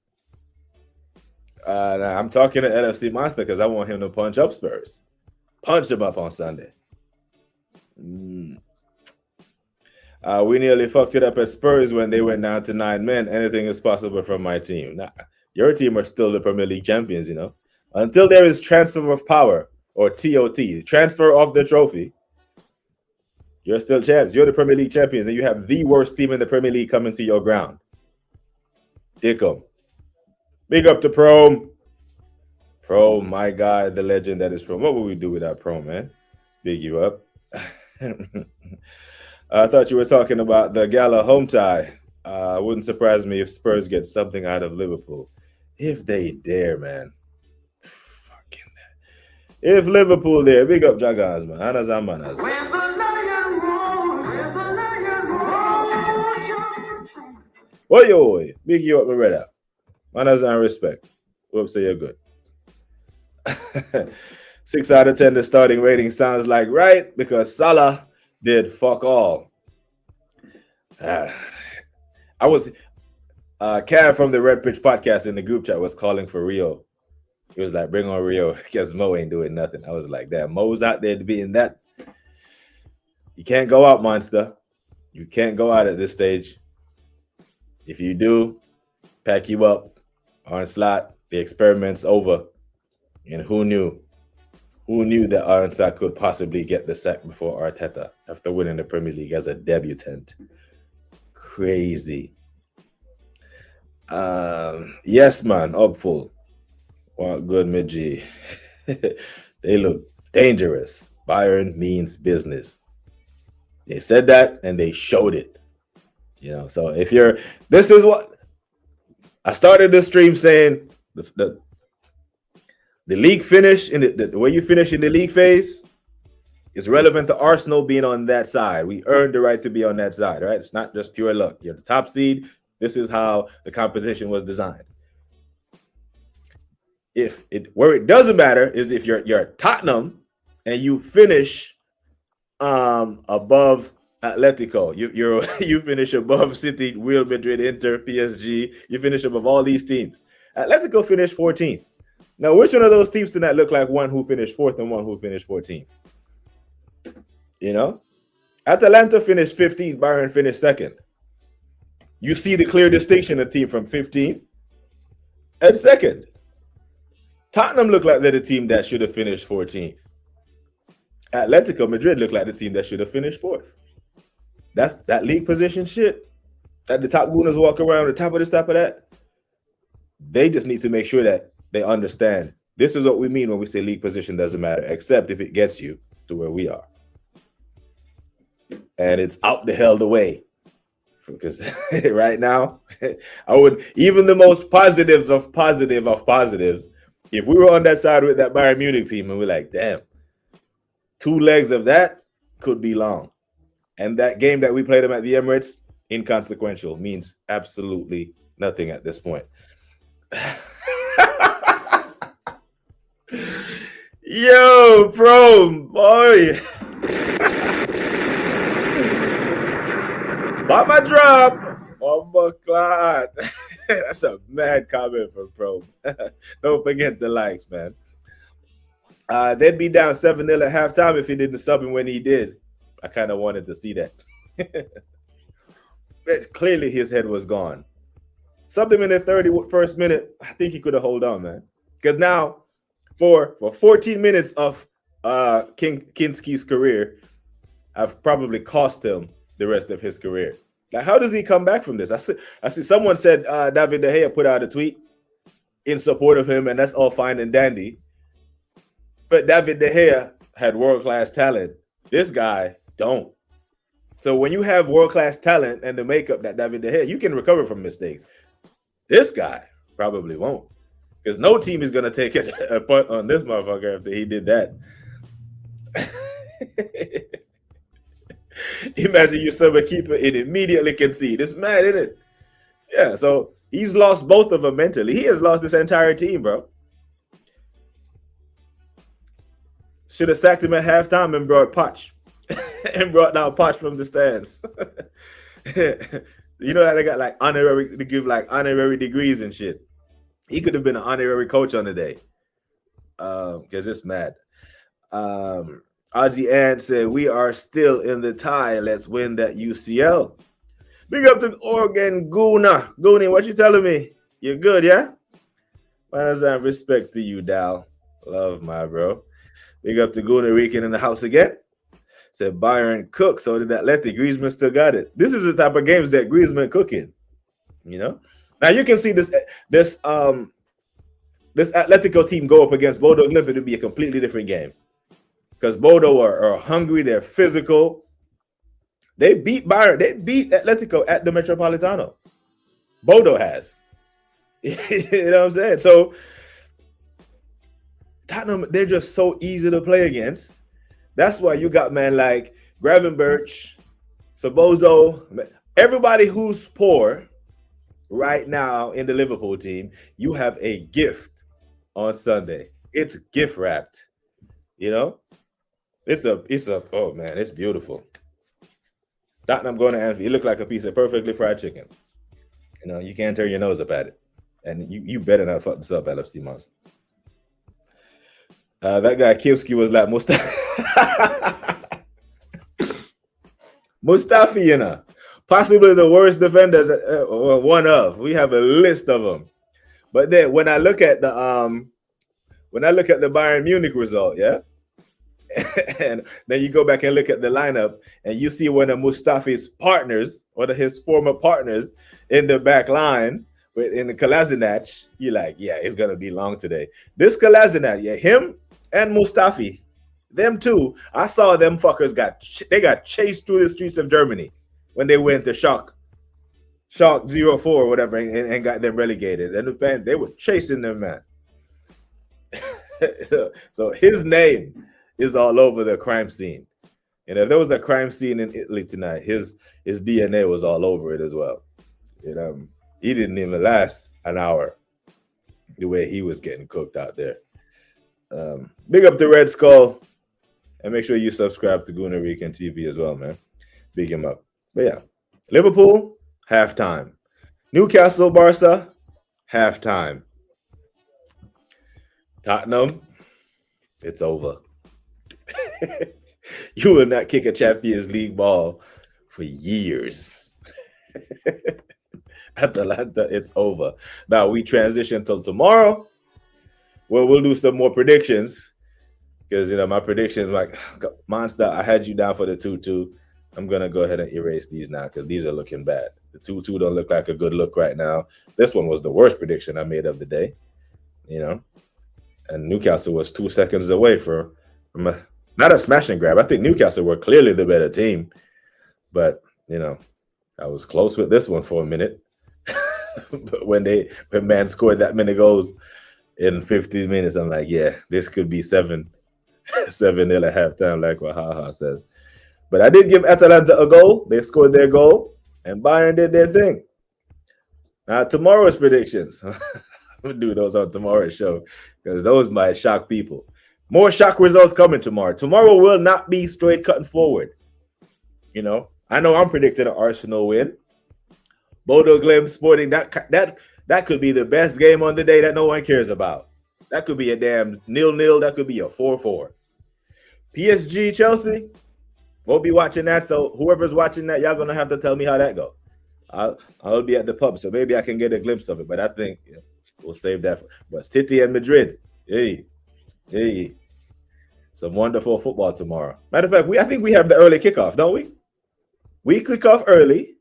I'm talking to LFC Monster because I want him to punch up Spurs. Punch him up on Sunday. We nearly fucked it up at Spurs when they went down to 9 men. Anything is possible from my team. Nah, your team are still the Premier League champions, Until there is transfer of power, or TOT, transfer of the trophy, you're still champs. You're the Premier League champions, and you have the worst team in the Premier League coming to your ground. Dickum. Big up to Pro. Pro, my God, the legend that is Pro. What would we do without Pro, man? Big you up. I thought you were talking about the Gala home tie. Wouldn't surprise me if Spurs get something out of Liverpool. If they dare, man. Fucking that. If Liverpool dare, big up Jagas, man. Anas Amanas. Oi, big you up, Loretta. Manners and respect. Hope so you're good. 6 out of 10, the starting rating sounds like right, because Salah did fuck all. I was Cav from the Red Pitch podcast in the group chat was calling for Rio. He was like, bring on Rio, because Mo ain't doing nothing. I was like, damn, Mo's out there to be in that. You can't go out, monster. You can't go out at this stage. If you do, pack you up. On slot, the experiment's over. And who knew? Who knew that Arnslot could possibly get the sack before Arteta after winning the Premier League as a debutant? Crazy. Yes, man, hopeful. Well, good, Midgie. They look dangerous. Bayern means business. They said that and they showed it. So if this is what I started this stream saying, the league finish in the way you finish in the league phase is relevant to Arsenal being on that side. We earned the right to be on that side, right? It's not just pure luck. You're the top seed. This is how the competition was designed. Where it doesn't matter is if you're Tottenham and you finish above Atletico, you finish above City, Real Madrid, Inter, PSG. You finish above all these teams. Atletico finished 14th. Now, which one of those teams did not look like one who finished 4th and one who finished 14th? You know, Atalanta finished 15th, Bayern finished second. You see the clear distinction of the team from 15th and second. Tottenham looked like they're the team that should have finished 14th. Atletico Madrid looked like the team that should have finished fourth. That's that league position shit. That the top gooners walk around the top of this, top of that. They just need to make sure that they understand this is what we mean when we say league position doesn't matter, except if it gets you to where we are. And it's out the hell the way. Because right now, I would, even the most positives of positives, if we were on that side with that Bayern Munich team and we're like, damn, 2 legs of that could be long. And that game that we played them at the Emirates, inconsequential, means absolutely nothing at this point. Yo, bro, boy. By my drop. Oh my God. That's a mad comment from Pro. Don't forget the likes, man. They'd be down 7-0 at halftime if he didn't sub him when he did. I kind of wanted to see that. But clearly his head was gone. Subbed him in the 31st minute. I think he could have held on, man. Because now, for 14 minutes of Kinski's career, I've probably cost him the rest of his career. Like, how does he come back from this? I see someone said David De Gea put out a tweet in support of him, and that's all fine and dandy. But David De Gea had world-class talent. This guy don't. So when you have world-class talent and the makeup that David De Gea, you can recover from mistakes. This guy probably won't. Because no team is going to take a punt on this motherfucker after he did that. Imagine you sub a keeper and immediately concede. It's mad, isn't it? Yeah, so he's lost both of them mentally. He has lost this entire team, bro. Should have sacked him at halftime and brought Poch. And brought down Poch from the stands. You know how they got like honorary, to give like honorary degrees and shit. He could have been an honorary coach on the day. Because it's mad. Aji Ant said, we are still in the tie. Let's win that UCL. Big up to Oregon Goona. Goonie, what you telling me? You're good, yeah? Why does that respect to you, Dal? Love, my bro. Big up to Goona Rican in the house again. Said Bayern cook, so did Athletic. Griezmann still got it. This is the type of games that Griezmann cooking. You know? Now you can see this Atletico team go up against Bodo Glimt. It'll be a completely different game. Because Bodo are hungry, they're physical. They beat Bayern, they beat Atletico at the Metropolitano. Bodo has. You know what I'm saying? So Tottenham, they're just so easy to play against. That's why you got man like Gravenberch, Sobozo, everybody who's poor right now in the Liverpool team. You have a gift on Sunday. It's gift wrapped. You know? It's a oh man, it's beautiful. Tottenham going to Anfield. It looked like a piece of perfectly fried chicken. You know, you can't turn your nose up at it. And you better not fuck this up, LFC Monster. That guy Kievsky was like Mustafi, you know, possibly the worst defenders, or one of. We have a list of them. But then when I look at the Bayern Munich result, yeah, and then you go back and look at the lineup, and you see one of Mustafi's partners, one of his former partners in the back line, in the Kolasinac, you're like, yeah, it's gonna be long today. This Kolasinac, yeah, him and Mustafi, them two, I saw them fuckers got chased through the streets of Germany when they went to Shock 04 or whatever and got them relegated. And they were chasing them, man. So his name is all over the crime scene. And if there was a crime scene in Italy tonight, his DNA was all over it as well. You know, he didn't even last an hour the way he was getting cooked out there. Big up to Red Skull, and make sure you subscribe to Gooner Weekend TV as well, man. Big him up. But yeah, Liverpool, halftime. Newcastle, Barca, halftime. Tottenham, it's over. You will not kick a Champions League ball for years. Atalanta, it's over. Now we transition till tomorrow. Well, we'll do some more predictions because my predictions, like Monster, I had you down for the 2-2. I'm gonna go ahead and erase these now because these are looking bad. The 2-2 don't look like a good look right now. This one was the worst prediction I made of the day. And Newcastle was 2 seconds away from not a smash and grab. I think Newcastle were clearly the better team, but I was close with this one for a minute. But when man scored that many goals in 15 minutes, I'm like, yeah, this could be 7-0 at halftime, like what Haha says. But I did give Atalanta a goal. They scored their goal, and Bayern did their thing. Now, tomorrow's predictions. We'll do those on tomorrow's show because those might shock people. More shock results coming tomorrow. Tomorrow will not be straight cutting forward. I know I'm predicting an Arsenal win. Bodo Glimt Sporting, that could be the best game on the day that no one cares about. That could be a damn 0-0. That could be a 4-4. PSG Chelsea, we'll be watching that. So whoever's watching that, y'all gonna have to tell me how that go. I'll be at the pub, so maybe I can get a glimpse of it. But I think we'll save that. But City and Madrid, hey, some wonderful football tomorrow. Matter of fact, I think we have the early kickoff, don't we? We kick off early.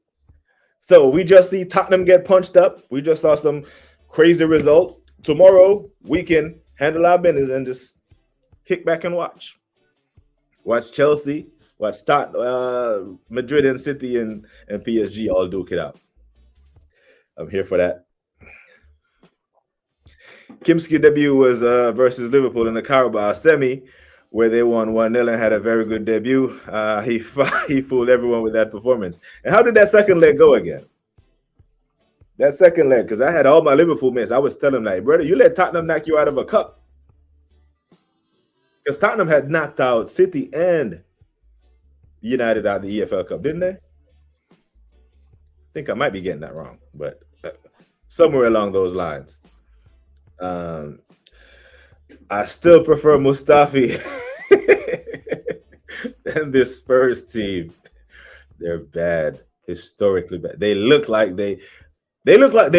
So we just see Tottenham get punched up. We just saw some crazy results. Tomorrow, we can handle our business and just kick back and watch. Watch Chelsea, watch Madrid and City and PSG all duke it out. I'm here for that. Kimski debut was versus Liverpool in the Carabao semi, where they won 1-0 and had a very good debut. He fooled everyone with that performance. And how did that second leg go again? That second leg, because I had all my Liverpool mates. I was telling them, like, brother, you let Tottenham knock you out of a cup. Because Tottenham had knocked out City and United out of the EFL Cup, didn't they? I think I might be getting that wrong, but somewhere along those lines. I still prefer Mustafi than this Spurs team. They're bad, historically bad. They look like they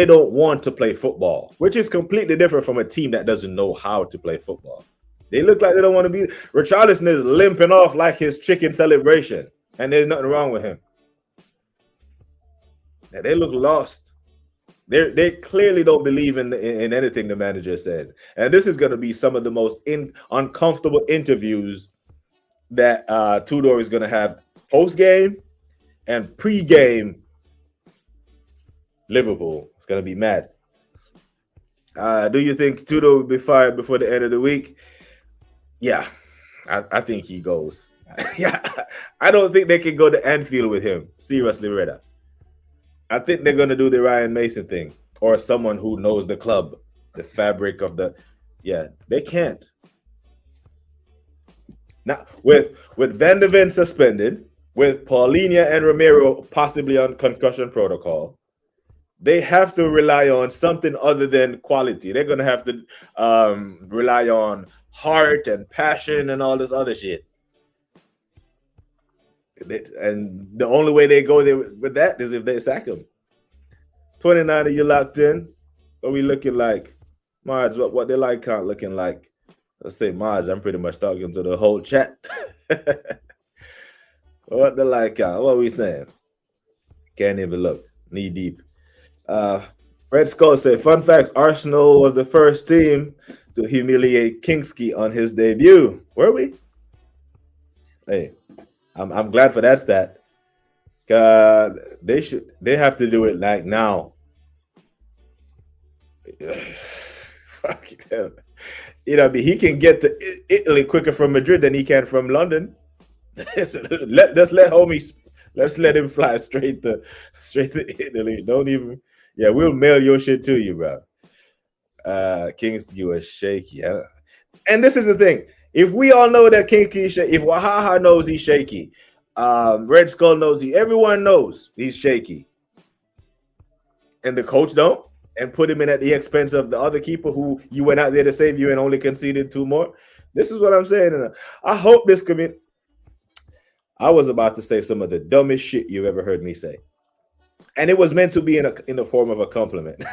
don't want to play football, which is completely different from a team that doesn't know how to play football. They look like they don't want to be. Richarlison is limping off like his chicken celebration, and there's nothing wrong with him. They look lost. They clearly don't believe in anything the manager said. And this is going to be some of the most uncomfortable interviews that Tudor is going to have post-game and pre-game Liverpool. It's going to be mad. Do you think Tudor will be fired before the end of the week? Yeah, I think he goes. Yeah, I don't think they can go to Anfield with him. Seriously, Reda. I think they're going to do the Ryan Mason thing or someone who knows the club, the fabric of the. Yeah, they can't. Now, with Van de Ven suspended, with Paulinho and Romero possibly on concussion protocol, they have to rely on something other than quality. They're going to have to rely on heart and passion and all this other shit. And the only way they go there with that is if they sack him. 29 of you locked in. What we looking like? Mods, what they like count looking like? Let's say mods, I'm pretty much talking to the whole chat. What the like count? What are we saying? Can't even look. Knee deep. Red Skull said, fun facts, Arsenal was the first team to humiliate Kingsley on his debut. Were we? Hey. I'm glad for that stat. They have to do it like now. Fuck it. He can get to Italy quicker from Madrid than he can from London. Let's let him fly straight to Italy. Don't even. Yeah, we'll mail your shit to you, bro. Kings, you are shaky. Huh? And this is the thing. If we all know that Kinky is shaky, if Wahaha knows he's shaky, Red Skull knows everyone knows he's shaky, and the coach don't, and put him in at the expense of the other keeper who you went out there to save you and only conceded 2 more. This is what I'm saying. And I hope this community. I was about to say some of the dumbest shit you've ever heard me say. And it was meant to be in the form of a compliment.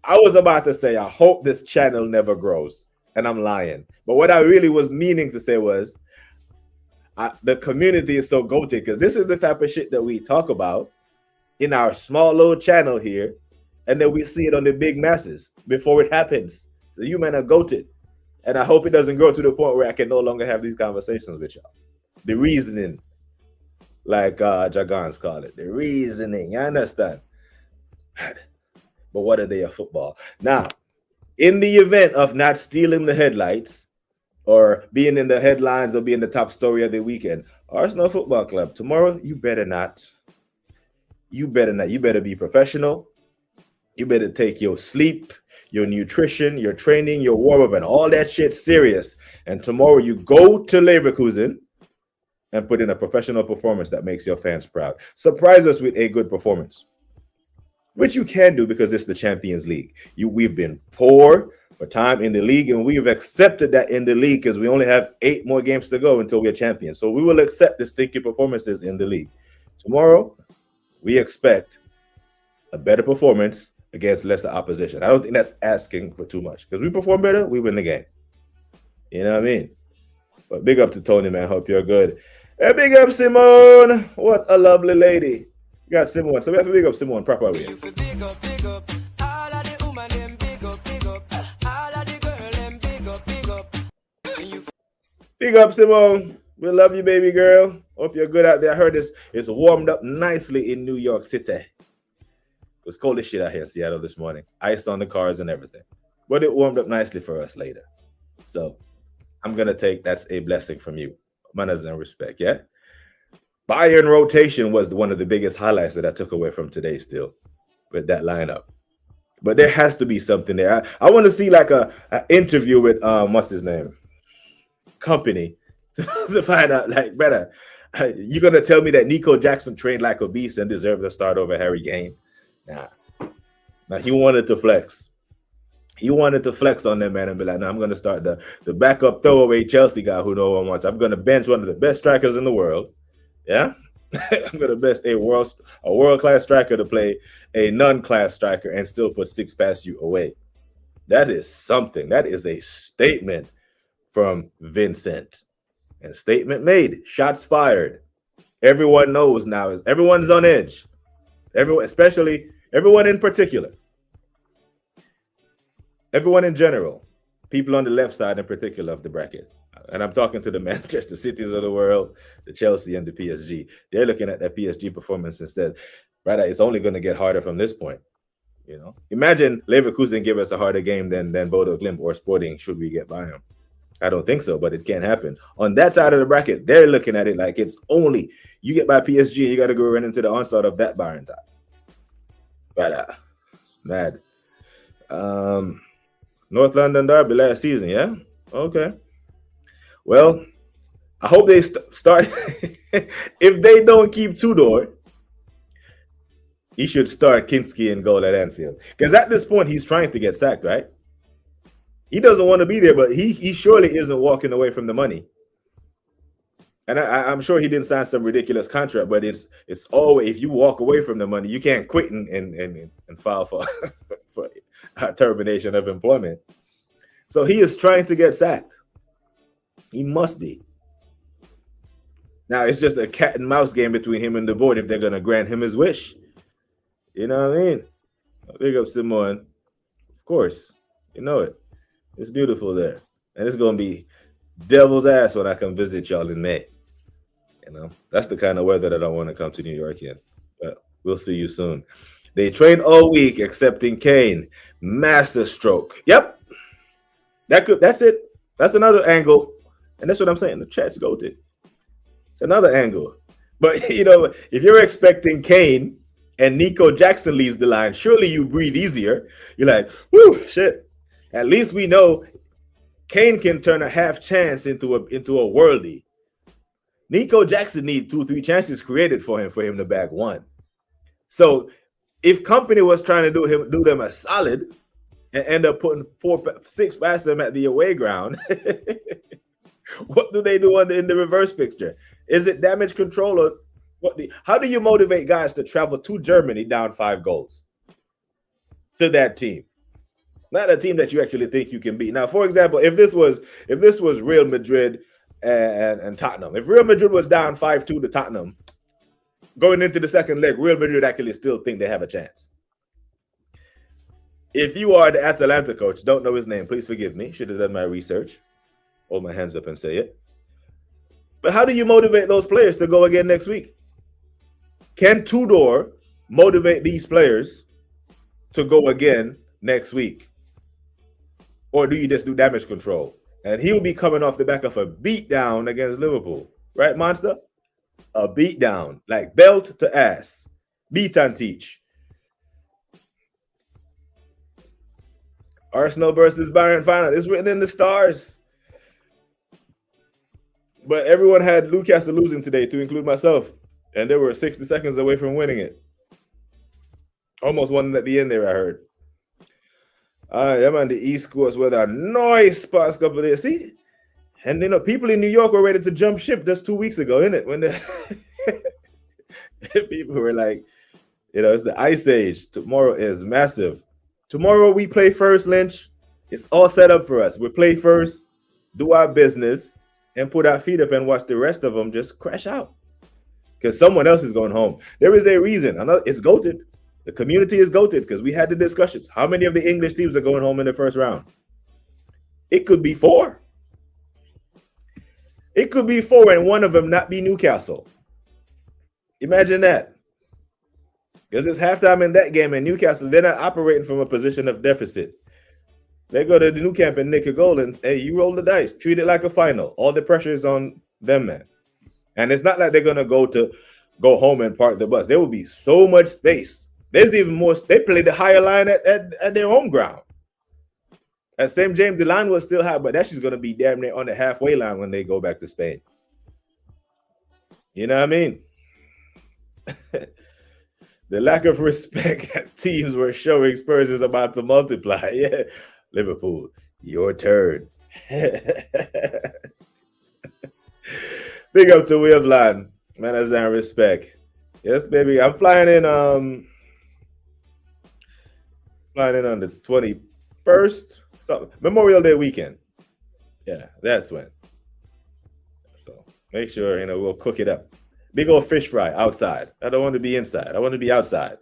I was about to say, I hope this channel never grows. And I'm lying. But what I really was meaning to say was, the community is so goated, because this is the type of shit that we talk about in our small little channel here, and then we see it on the big masses before it happens. So you men are goated. And I hope it doesn't grow to the point where I can no longer have these conversations with y'all. The reasoning, like Jagans call it, the reasoning, you understand? But what are they of football? Now, in the event of not stealing the headlights or being in the headlines or being the top story of the weekend, Arsenal Football Club, tomorrow, you better not. You better not. You better be professional. You better take your sleep, your nutrition, your training, your warm-up, and all that shit serious. And tomorrow you go to Leverkusen and put in a professional performance that makes your fans proud. Surprise us with a good performance, which you can do because it's the Champions League. We've been poor for time in the league, and we've accepted that in the league because we only have 8 more games to go until we're champions. So we will accept the stinky performances in the league. Tomorrow, we expect a better performance against lesser opposition. I don't think that's asking for too much, because we perform better, we win the game. You know what I mean? But big up to Tony, man. Hope you're good. Hey, big up Simone. What a lovely lady. You got Simone. So we have to big up Simone properly. Big up, big up. All of the woman them big up, big up. All of the girl them big up, big up. Big up Simone. We love you, baby girl. Hope you're good out there. I heard it's warmed up nicely in New York City. It was cold as shit out here in Seattle this morning. Ice on the cars and everything. But it warmed up nicely for us later. So I'm going to take that's a blessing from you. Manners and respect, yeah? Bayern rotation was one of the biggest highlights that I took away from today still with that lineup. But there has to be something there. I want to see like an interview with, what's his name? Company to find out, like, brother, you going to tell me that Nico Jackson trained like a beast and deserved to start over Harry Kane? Nah. Now he wanted to flex. He wanted to flex on them, man, and be like, no, I'm going to start the backup throwaway Chelsea guy who no one wants. I'm going to bench one of the best strikers in the world. Yeah? I'm going to bench a world-class striker to play a non-class striker and still put 6 past you away. That is something. That is a statement from Vincent. And statement made. Shots fired. Everyone knows now. Everyone's on edge. Everyone, especially everyone in particular. Everyone in general. People on the left side in particular of the bracket. And I'm talking to the Manchester Cities of the world, the Chelsea and the PSG. They're looking at that PSG performance and said, brother, it's only going to get harder from this point. You know, imagine Leverkusen give us a harder game than Bodo Glimt or Sporting should we get by them. I don't think so, but it can't happen. On that side of the bracket, they're looking at it like it's only you get by PSG, you got to go run into the onslaught of that Bayern tie. But it's mad. North London derby last season, yeah? Okay. Well, I hope they start. If they don't keep Tudor, he should start Kinski and goal at Anfield. Because at this point, he's trying to get sacked, right? He doesn't want to be there, but he surely isn't walking away from the money. And I'm sure he didn't sign some ridiculous contract, but it's always, if you walk away from the money, you can't quit and file for termination of employment. So he is trying to get sacked. He must be. Now, it's just a cat and mouse game between him and the board if they're going to grant him his wish. You know what I mean? Big up Simone. Of course. You know it. It's beautiful there. And it's going to be devil's ass when I come visit y'all in May. You know, that's the kind of weather that I want to come to New York in. But we'll see you soon. They trained all week excepting Kane. Master stroke. Yep. That's it. That's another angle. And that's what I'm saying. The chat's goated. It's another angle. But, you know, if you're expecting Kane and Nico Jackson leads the line, surely you breathe easier. You're like, whoo, shit. At least we know Kane can turn a half chance into a worldie. Nico Jackson needs 2-3 chances created for him to bag one. So if Company was trying to do them a solid and end up putting 4-6 past them at the away ground, what do they do in the reverse fixture? Is it damage control or what? How do you motivate guys to travel to Germany down 5 goals to that team? Not a team that you actually think you can beat. Now, for example, if this was Real Madrid and Tottenham, if Real Madrid was down 5-2 to Tottenham going into the second leg, Real Madrid actually still think they have a chance. If you are the Atalanta coach, don't know his name, please forgive me. Should have done my research. Hold my hands up and say it. But how do you motivate those players to go again next week? Can Tudor motivate these players to go again next week? Or do you just do damage control? And he'll be coming off the back of a beatdown against Liverpool. Right, Monster? A beatdown. Like belt to ass. Beat and teach. Arsenal versus Bayern final. It's written in the stars. But everyone had Newcastle losing today, to include myself. And they were 60 seconds away from winning it. Almost won at the end there, I heard. Yeah, man, the East Coast weather, nice past couple of days. See? And, people in New York were ready to jump ship just 2 weeks ago, innit? When people were like, it's the ice age. Tomorrow is massive. Tomorrow we play first, Lynch. It's all set up for us. We play first, do our business, and put our feet up and watch the rest of them just crash out. Because someone else is going home. There is a reason. I know it's goated. The community is goated because we had the discussions. How many of the English teams are going home in the first round? It could be 4. It could be 4 and one of them not be Newcastle. Imagine that. Because it's halftime in that game and Newcastle, they're not operating from a position of deficit. They go to the new camp and nick a goal and, hey, you roll the dice. Treat it like a final. All the pressure is on them, man. And it's not like they're going to go home and park the bus. There will be so much space. There's even more. They play the higher line at their home ground. At St. James, the line was still high, but that's just going to be damn near on the halfway line when they go back to Spain. You know what I mean? The lack of respect that teams were showing Spurs is about to multiply. Yeah, Liverpool, your turn. Big up to Waveland. Manners and respect. Yes, baby. I'm flying in on the 21st. So, Memorial Day weekend. Yeah, that's when. So make sure, we'll cook it up. Big old fish fry outside. I don't want to be inside. I want to be outside.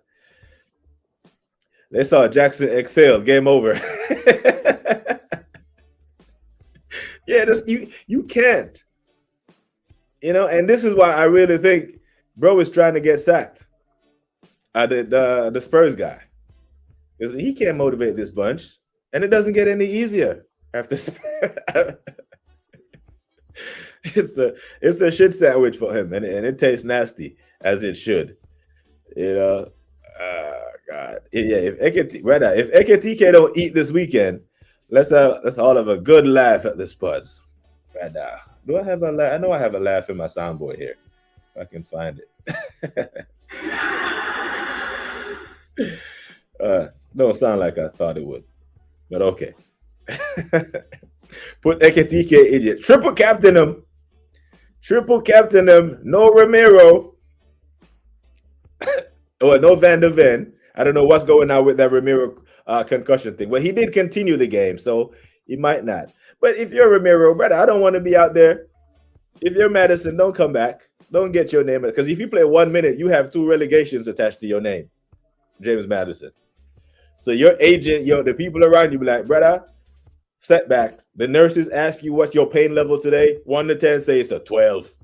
They saw Jackson exhale. Game over. Yeah, you can't. And this is why I really think bro is trying to get sacked. The Spurs guy. Because he can't motivate this bunch. And it doesn't get any easier after it's a shit sandwich for him, and it tastes nasty as it should. God. Yeah, if Eketike don't eat this weekend, let's all have a good laugh at the Spuds. Do I have a laugh? I know I have a laugh in my soundboard here. If I can find it. Don't sound like I thought it would. But okay. Put Eketike idiot. Triple captain him. No Ramiro. Or no Van der Ven. I don't know what's going on with that Ramiro concussion thing. Well, he did continue the game, so he might not. But if you're Ramiro, brother, I don't want to be out there. If you're Madison, don't come back. Don't get your name. Because if you play 1 minute, you have 2 relegations attached to your name. James Madison. So your agent, the people around you be like, brother, setback. The nurses ask you what's your pain level today. 1 to 10, say it's a 12.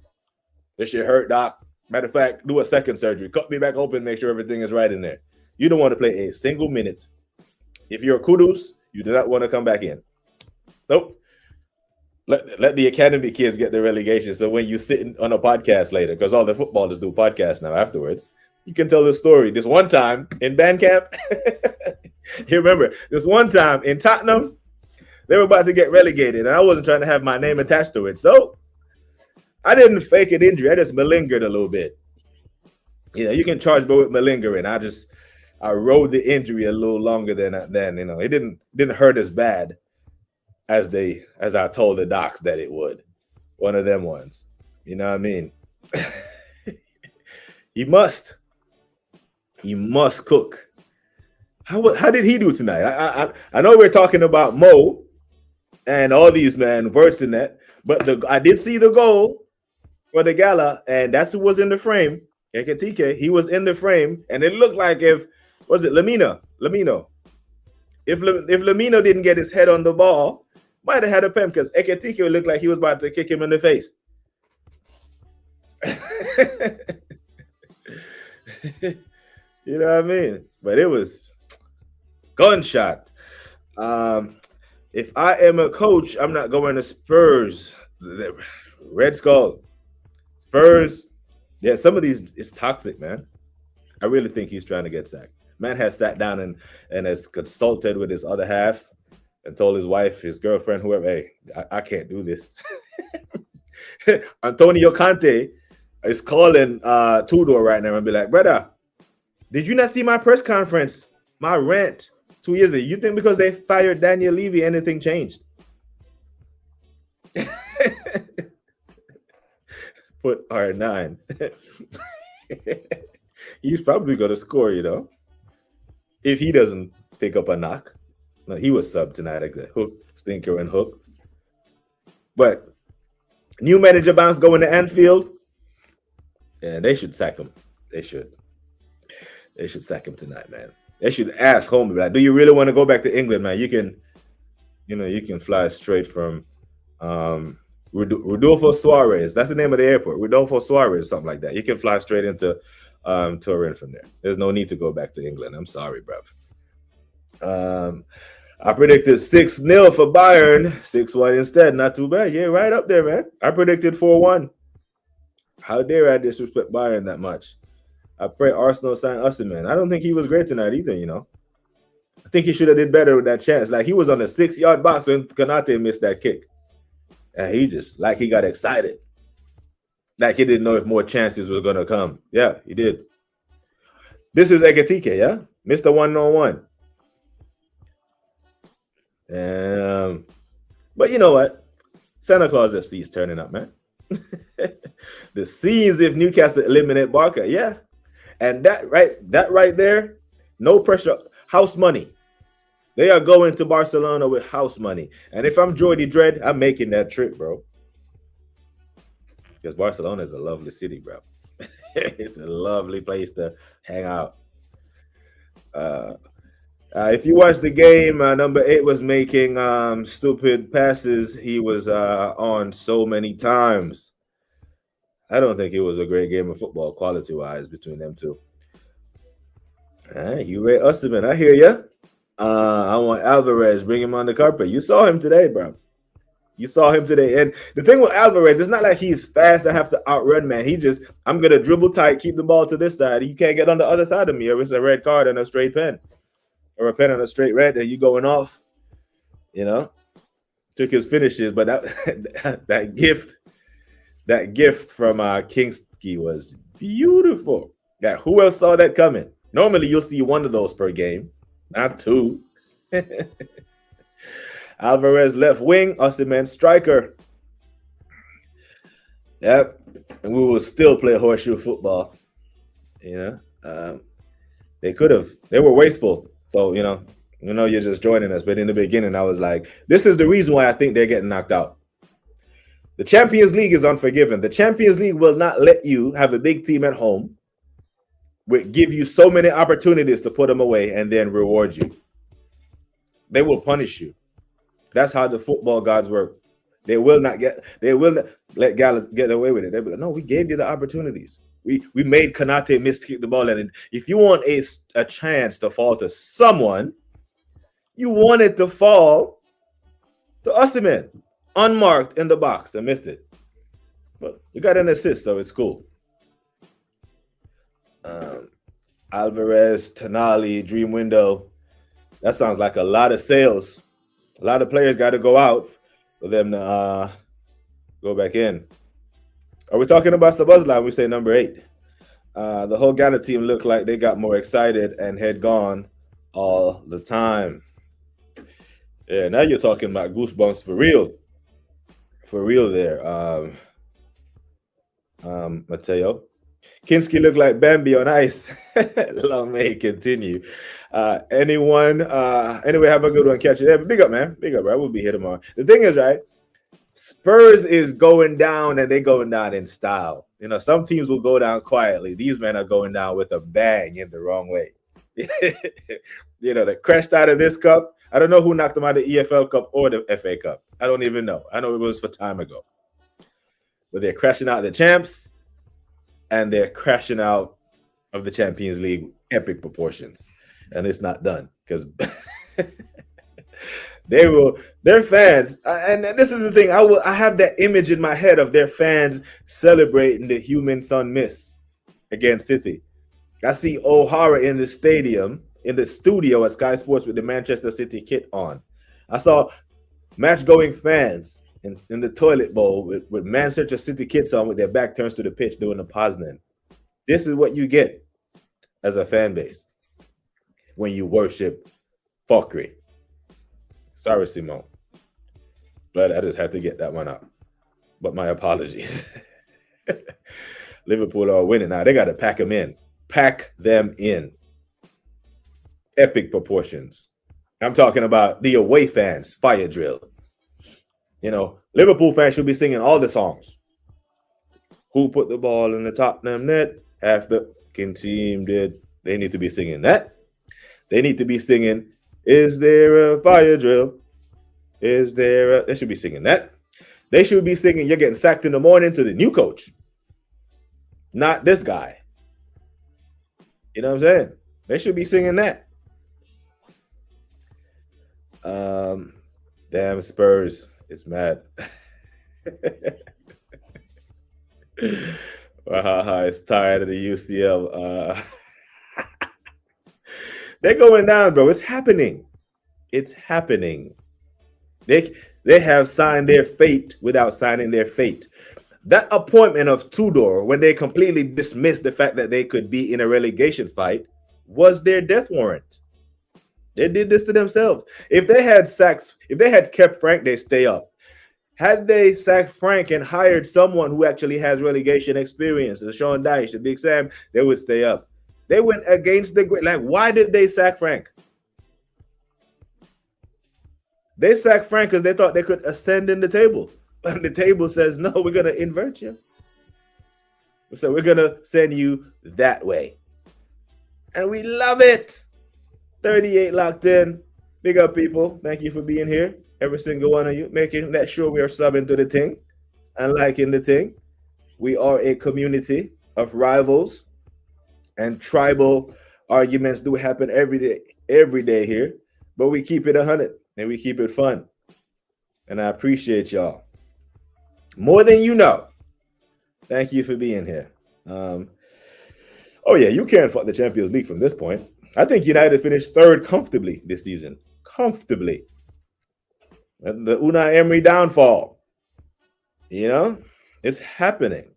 This shit hurt, doc. Matter of fact, do a second surgery. Cut me back open, make sure everything is right in there. You don't want to play a single minute. If you're Kudus, you do not want to come back in. Nope. Let the academy kids get the relegation. So when you sit on a podcast later, because all the footballers do podcasts now afterwards, you can tell the story. This one time in band camp, you remember, this one time in Tottenham, they were about to get relegated, and I wasn't trying to have my name attached to it. So I didn't fake an injury. I just malingered a little bit. You can charge me with malingering. I rode the injury a little longer than it didn't hurt as bad as I told the docs that it would. One of them ones. You know what I mean? He must cook. How did he do tonight? I know we're talking about Mo and all these men versing that, but I did see the goal for the gala, and that's who was in the frame. Ekatike, he was in the frame, and it looked like was it Lamino? If Lamino didn't get his head on the ball, might have had a pen because Ekatike looked like he was about to kick him in the face. You know what I mean? But it was gunshot. If I am a coach, I'm not going to Spurs. Red Skull. Spurs. Yeah, some of these is toxic, man. I really think he's trying to get sacked. Man has sat down and has consulted with his other half and told his wife, his girlfriend, whoever, hey, I can't do this. Antonio Conte is calling Tudor right now and be like, brother, did you not see my press conference? My rant 2 years ago. You think because they fired Daniel Levy, anything changed? Put R9. He's probably going to score, if he doesn't pick up a knock. No, he was subbed tonight, like Hook, Stinker, and Hook. But new manager bounce going to Anfield. Yeah, they should sack him. They should sack him tonight, man. They should ask home, like, do you really want to go back to England, man? You can fly straight from Rodolfo Suarez. That's the name of the airport. Rodolfo Suarez, something like that. You can fly straight into Turin from there. There's no need to go back to England. I'm sorry, bruv. I predicted 6-0 for Bayern, 6-1 instead. Not too bad. Yeah, right up there, man. I predicted 4-1. How dare I disrespect Bayern that much? I pray Arsenal sign Osimhen. I don't think he was great tonight either, I think he should have did better with that chance. Like, he was on the 6-yard box when Konate missed that kick. And he just, like, he got excited. Like, he didn't know if more chances were going to come. Yeah, he did. This is Ekatike, yeah? Mr. 1-on-1. But you know what? Santa Claus FC is turning up, man. The scenes if Newcastle eliminate Bacrca, yeah. And that right there, no pressure, house money. They are going to Barcelona with house money. And if I'm Jordy Dredd, I'm making that trip, bro. Because Barcelona is a lovely city, bro. It's a lovely place to hang out. If you watch the game, number 8 was making stupid passes. He was on so many times. I don't think it was a great game of football quality-wise between them two. All right, you rate Osimhen. I hear you. I want Alvarez. Bring him on the carpet. You saw him today, bro. You saw him today. And the thing with Alvarez, it's not like he's fast. I have to outrun, man. I'm going to dribble tight, keep the ball to this side. You can't get on the other side of me, or it's a red card and a straight pen. Or a pen and a straight red, and you going off. Took his finishes, but that gift from Kingsky was beautiful. Yeah, who else saw that coming? Normally, you'll see one of those per game, not two. Alvarez left wing, Osimhen striker. Yep, and we will still play horseshoe football. They were wasteful. So, you're just joining us. But in the beginning, I was like, this is the reason why I think they're getting knocked out. The Champions League is unforgiving. The Champions League will not let you have a big team at home, give you so many opportunities to put them away and then reward you. They will punish you. That's how the football gods work. They will not let Gallus get away with it. They'll be like, no, we gave you the opportunities. We made Konate miskick the ball. And if you want a chance to fall to someone, you want it to fall to Osimhen, unmarked in the box, and missed it. But you got an assist, so it's cool. Alvarez, Tonali, Dream Window. That sounds like a lot of sales. A lot of players got to go out for them to go back in. Are we talking about Sabazla? We say number 8. The whole Ghana team looked like they got more excited and had gone all the time. Yeah, now you're talking about goosebumps for real. For real there. Mateo. Kinski looked like Bambi on ice. Long may he continue. Anyway, have a good one. Catch you there. But big up, man. Big up, bro. We'll be here tomorrow. The thing is, right? Spurs is going down and they going down in style. You know, some teams will go down quietly. These men are going down with a bang in the wrong way. You know, they crashed out of this cup. I don't know who knocked them out of the EFL Cup or the FA Cup. I don't even know. I know it was for time ago. But they're crashing out of the champs and they're crashing out of the Champions League epic proportions. And it's not done because their fans, and this is the thing, I have that image in my head of their fans celebrating the human son miss against City. I see O'Hara in the studio at Sky Sports with the Manchester City kit on. I saw match-going fans in the toilet bowl with Manchester City kits on with their back turns to the pitch doing the Poznan. This is what you get as a fan base when you worship fuckery. Sorry, Simone. But I just had to get that one out. But my apologies. Liverpool are winning now. They got to pack them in. Pack them in. Epic proportions. I'm talking about the away fans, fire drill. You know, Liverpool fans should be singing all the songs. Who put the ball in the Tottenham net? Half the team did. They need to be singing that. They need to be singing, is there a fire drill? They should be singing that. They should be singing, you're getting sacked in the morning to the new coach. Not this guy. You know what I'm saying? They should be singing that. Damn Spurs. It's mad. It's tired of the UCL. They're going down, bro. It's happening. It's happening. They have signed their fate without signing their fate. That appointment of Tudor, when they completely dismissed the fact that they could be in a relegation fight, was their death warrant. They did this to themselves. If they had kept Frank, they stay up. Had they sacked Frank and hired someone who actually has relegation experience, the Sean Dyche, the Big Sam, they would stay up. They went against the great. Like, why did they sack Frank? They sacked Frank because they thought they could ascend in the table. And the table says, no, we're going to invert you. So we're going to send you that way. And we love it. 38 locked in. Big up, people. Thank you for being here. Every single one of you. Making that sure we are subbing to the thing and liking the thing. We are a community of rivals. And tribal arguments do happen every day here. But we keep it 100 and we keep it fun. And I appreciate y'all. More than you know. Thank you for being here. You can't fuck the Champions League from this point. I think United finished third comfortably this season. Comfortably. The Unai Emery downfall. You know? It's happening.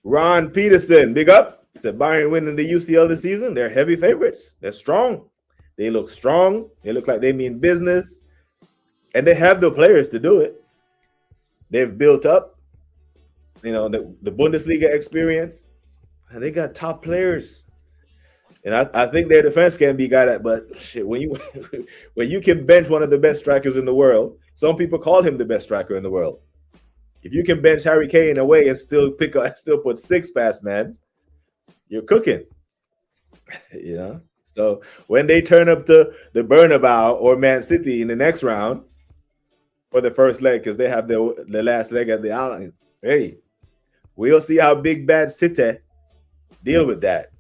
Ron Peterson, big up. Said Bayern winning the UCL this season. They're heavy favorites. They're strong. They look strong. They look like they mean business. And they have the players to do it. They've built up, you know, the Bundesliga experience. And they got top players. And I think their defense can be got at, but shit, when you can bench one of the best strikers in the world, some people call him the best striker in the world. If you can bench Harry Kane away and still put six past man, you're cooking. You know? So when they turn up to the Bernabeu or Man City in the next round for the first leg, because they have the last leg at the Allianz, hey, we'll see how big bad City deal with that.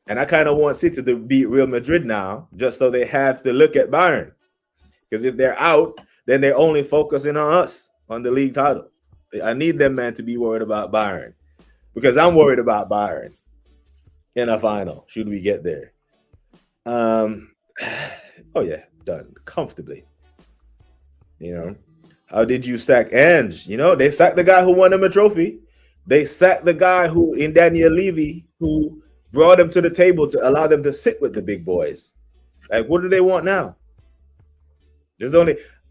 And I kind of want City to beat Real Madrid now, just so they have to look at Bayern. Because if they're out, then they're only focusing on us, on the league title. I need them, man, to be worried about Bayern. Because I'm worried about Bayern in a final, should we get there. Done comfortably. You know, how did you sack Ange? You know, they sacked the guy who won them a trophy. They sacked the guy who, in Daniel Levy, who brought them to the table to allow them to sit with the big boys. Like, what do they want now?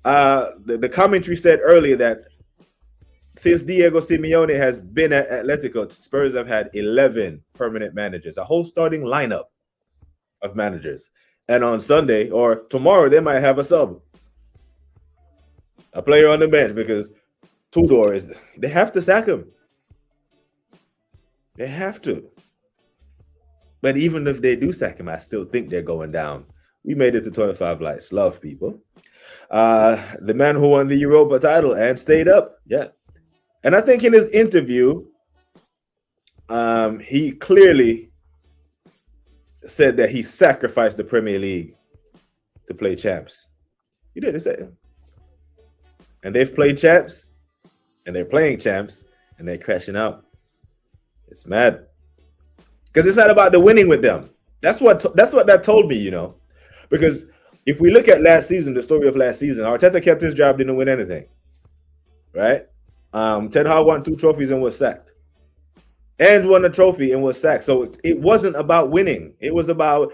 The commentary said earlier that since Diego Simeone has been at Atletico, Spurs have had 11 permanent managers, a whole starting lineup of managers. And on Sunday or tomorrow, they might have a sub, a player on the bench, because Tudor they have to sack him. They have to. But even if they do sack him, I still think they're going down. We made it to 25 lights. Love, people. The man who won the Europa title and stayed up. Yeah. And I think in his interview, he clearly said that he sacrificed the Premier League to play champs. He did. He said. And they've played champs, and they're playing champs, and they're crashing out. It's mad. Because it's not about the winning with them. That's what that told me, Because if we look at last season, the story of last season, Arteta kept his job, didn't win anything. Right? Ten Hag won 2 trophies and was sacked. Ange won a trophy and was sacked. So it wasn't about winning. It was about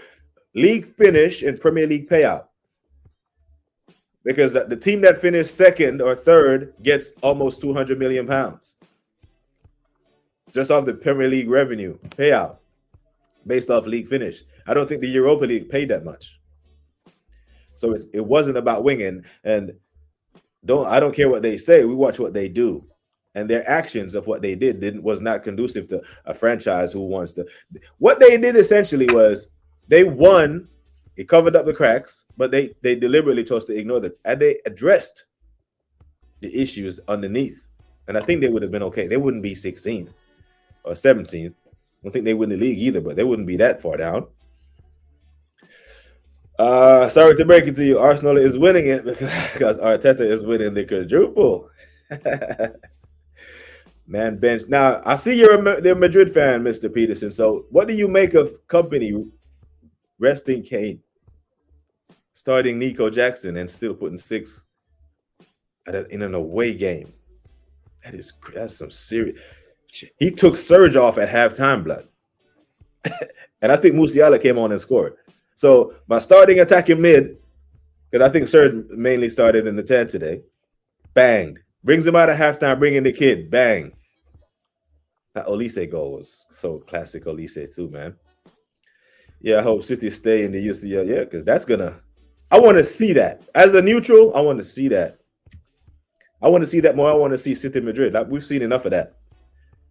league finish and Premier League payout. Because the team that finished second or third gets almost £200 million just off the Premier League revenue payout based off league finish. I don't think the Europa League paid that much. So it wasn't about winning. And I don't care what they say. We watch what they do. And their actions of what they did was not conducive to a franchise who wants to. What they did essentially was they won. It covered up the cracks, but they deliberately chose to ignore them. And they addressed the issues underneath. And I think they would have been okay. They wouldn't be 16th or 17th. I don't think they win the league either, but they wouldn't be that far down. Sorry to break it to you. Arsenal is winning it because Arteta is winning the quadruple. Man, bench. Now, I see you're a Madrid fan, Mr. Peterson. So what do you make of company resting Kane, starting Nico Jackson, and still putting 6 in an away game? That's some serious. He took Serge off at halftime, blood. And I think Musiala came on and scored. So my starting attacking mid, because I think Serge mainly started in the 10 today, banged. Brings him out of halftime, bringing the kid, bang. That Olise goal was so classic Olise too, man. Yeah, I hope City stay in the UCL. Yeah, because that's I want to see that. As a neutral, I want to see that. I want to see that more. I want to see City Madrid. We've seen enough of that.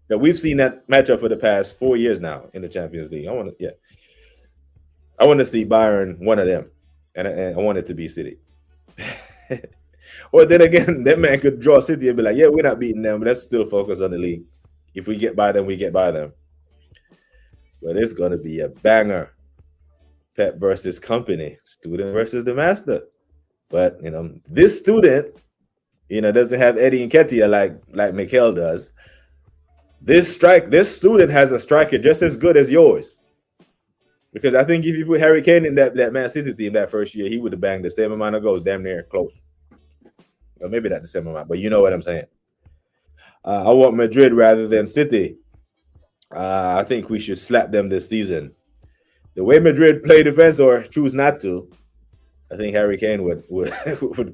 Yeah, we've seen that matchup for the past 4 years now in the Champions League. I want to see Bayern, one of them, and I want it to be City. Or then again, that man could draw City and be like, yeah, we're not beating them, but let's still focus on the league. If we get by them, we get by them. But it's going to be a banger. Pep versus company, student versus the master. But, this student, doesn't have Eddie Nketiah like Mikel does. This student has a striker just as good as yours. Because I think if you put Harry Kane in that Man City team that first year, he would have banged the same amount of goals, damn near close. Or maybe not the same amount, but you know what I'm saying. I want Madrid rather than City. I think we should slap them this season. The way Madrid play defense or choose not to, I think Harry Kane would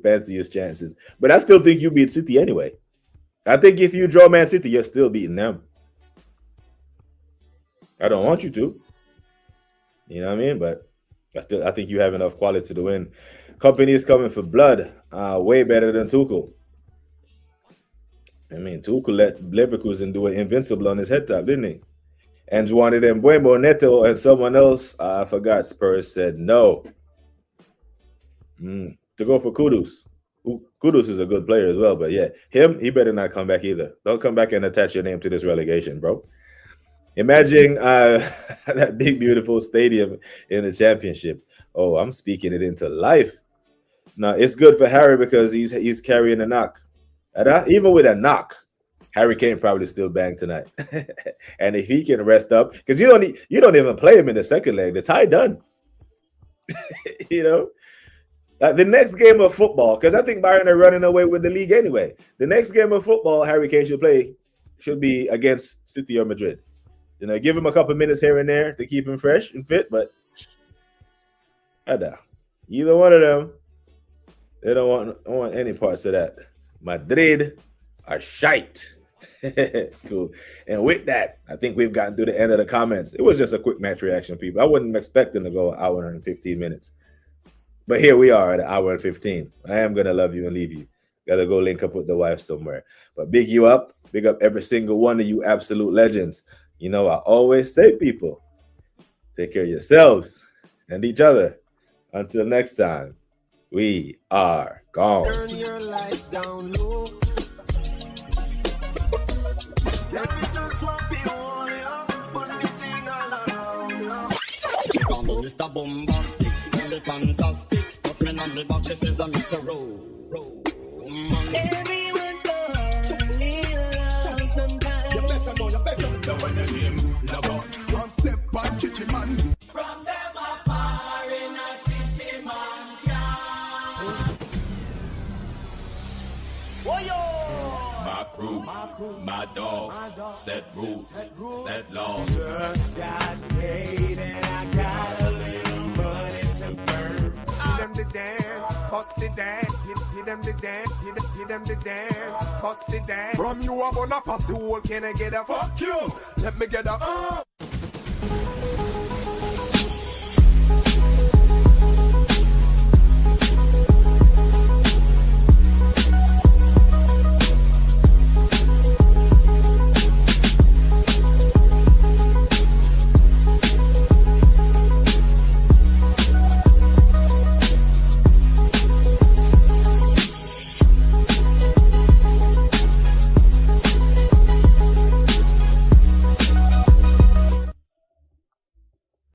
fancy his chances. But I still think you beat City anyway. I think if you draw Man City, you're still beating them. I don't want you to. You know what I mean? But I think you have enough quality to win. Company is coming for blood. Way better than Tuchel. I mean, Tuchel let Leverkusen do an invincible on his head top, didn't he? And wanted Mbuemo, Neto, and someone else, I forgot, Spurs said no. To go for Kudus. Kudus is a good player as well, but yeah, he better not come back either. Don't come back and attach your name to this relegation, bro. Imagine that big, beautiful stadium in the championship. Oh, I'm speaking it into life. Now, it's good for Harry because he's carrying a knock. Even with a knock, Harry Kane probably still bang tonight. And if he can rest up, because you don't even play him in the second leg. The tie done. The next game of football, because I think Bayern are running away with the league anyway. The next game of football Harry Kane should be against City or Madrid. Give him a couple minutes here and there to keep him fresh and fit, but either one of them, They don't want any parts of that. Madrid are shite. It's cool. And with that, I think we've gotten to the end of the comments. It was just a quick match reaction, people. I wasn't expecting to go an hour and 15 minutes. But here we are at an hour and 15. I am going to love you and leave you. Got to go link up with the wife somewhere. But big you up. Big up every single one of you absolute legends. You know, I always say, people, take care of yourselves and each other. Until next time, we are gone. Turn your lights down low. Let me just swap you all, yeah. Put the thing all around, yeah. Come on, Mr. Bombastic, tell me fantastic. Put me on the box, she says I'm Mr. Rowe. Everyone goes me love sometimes. You better know your name. Lover. One step by Chichi man. From them apart in a chichi man can. My crew, my dogs, set rules, set laws. Just got paid and I got a little money to burn. Hit them the dance, bust the dance, hit them the dance, hit them the dance, bust the dance. From you I'm gonna pass the whole, can I get a fuck you? Let me get a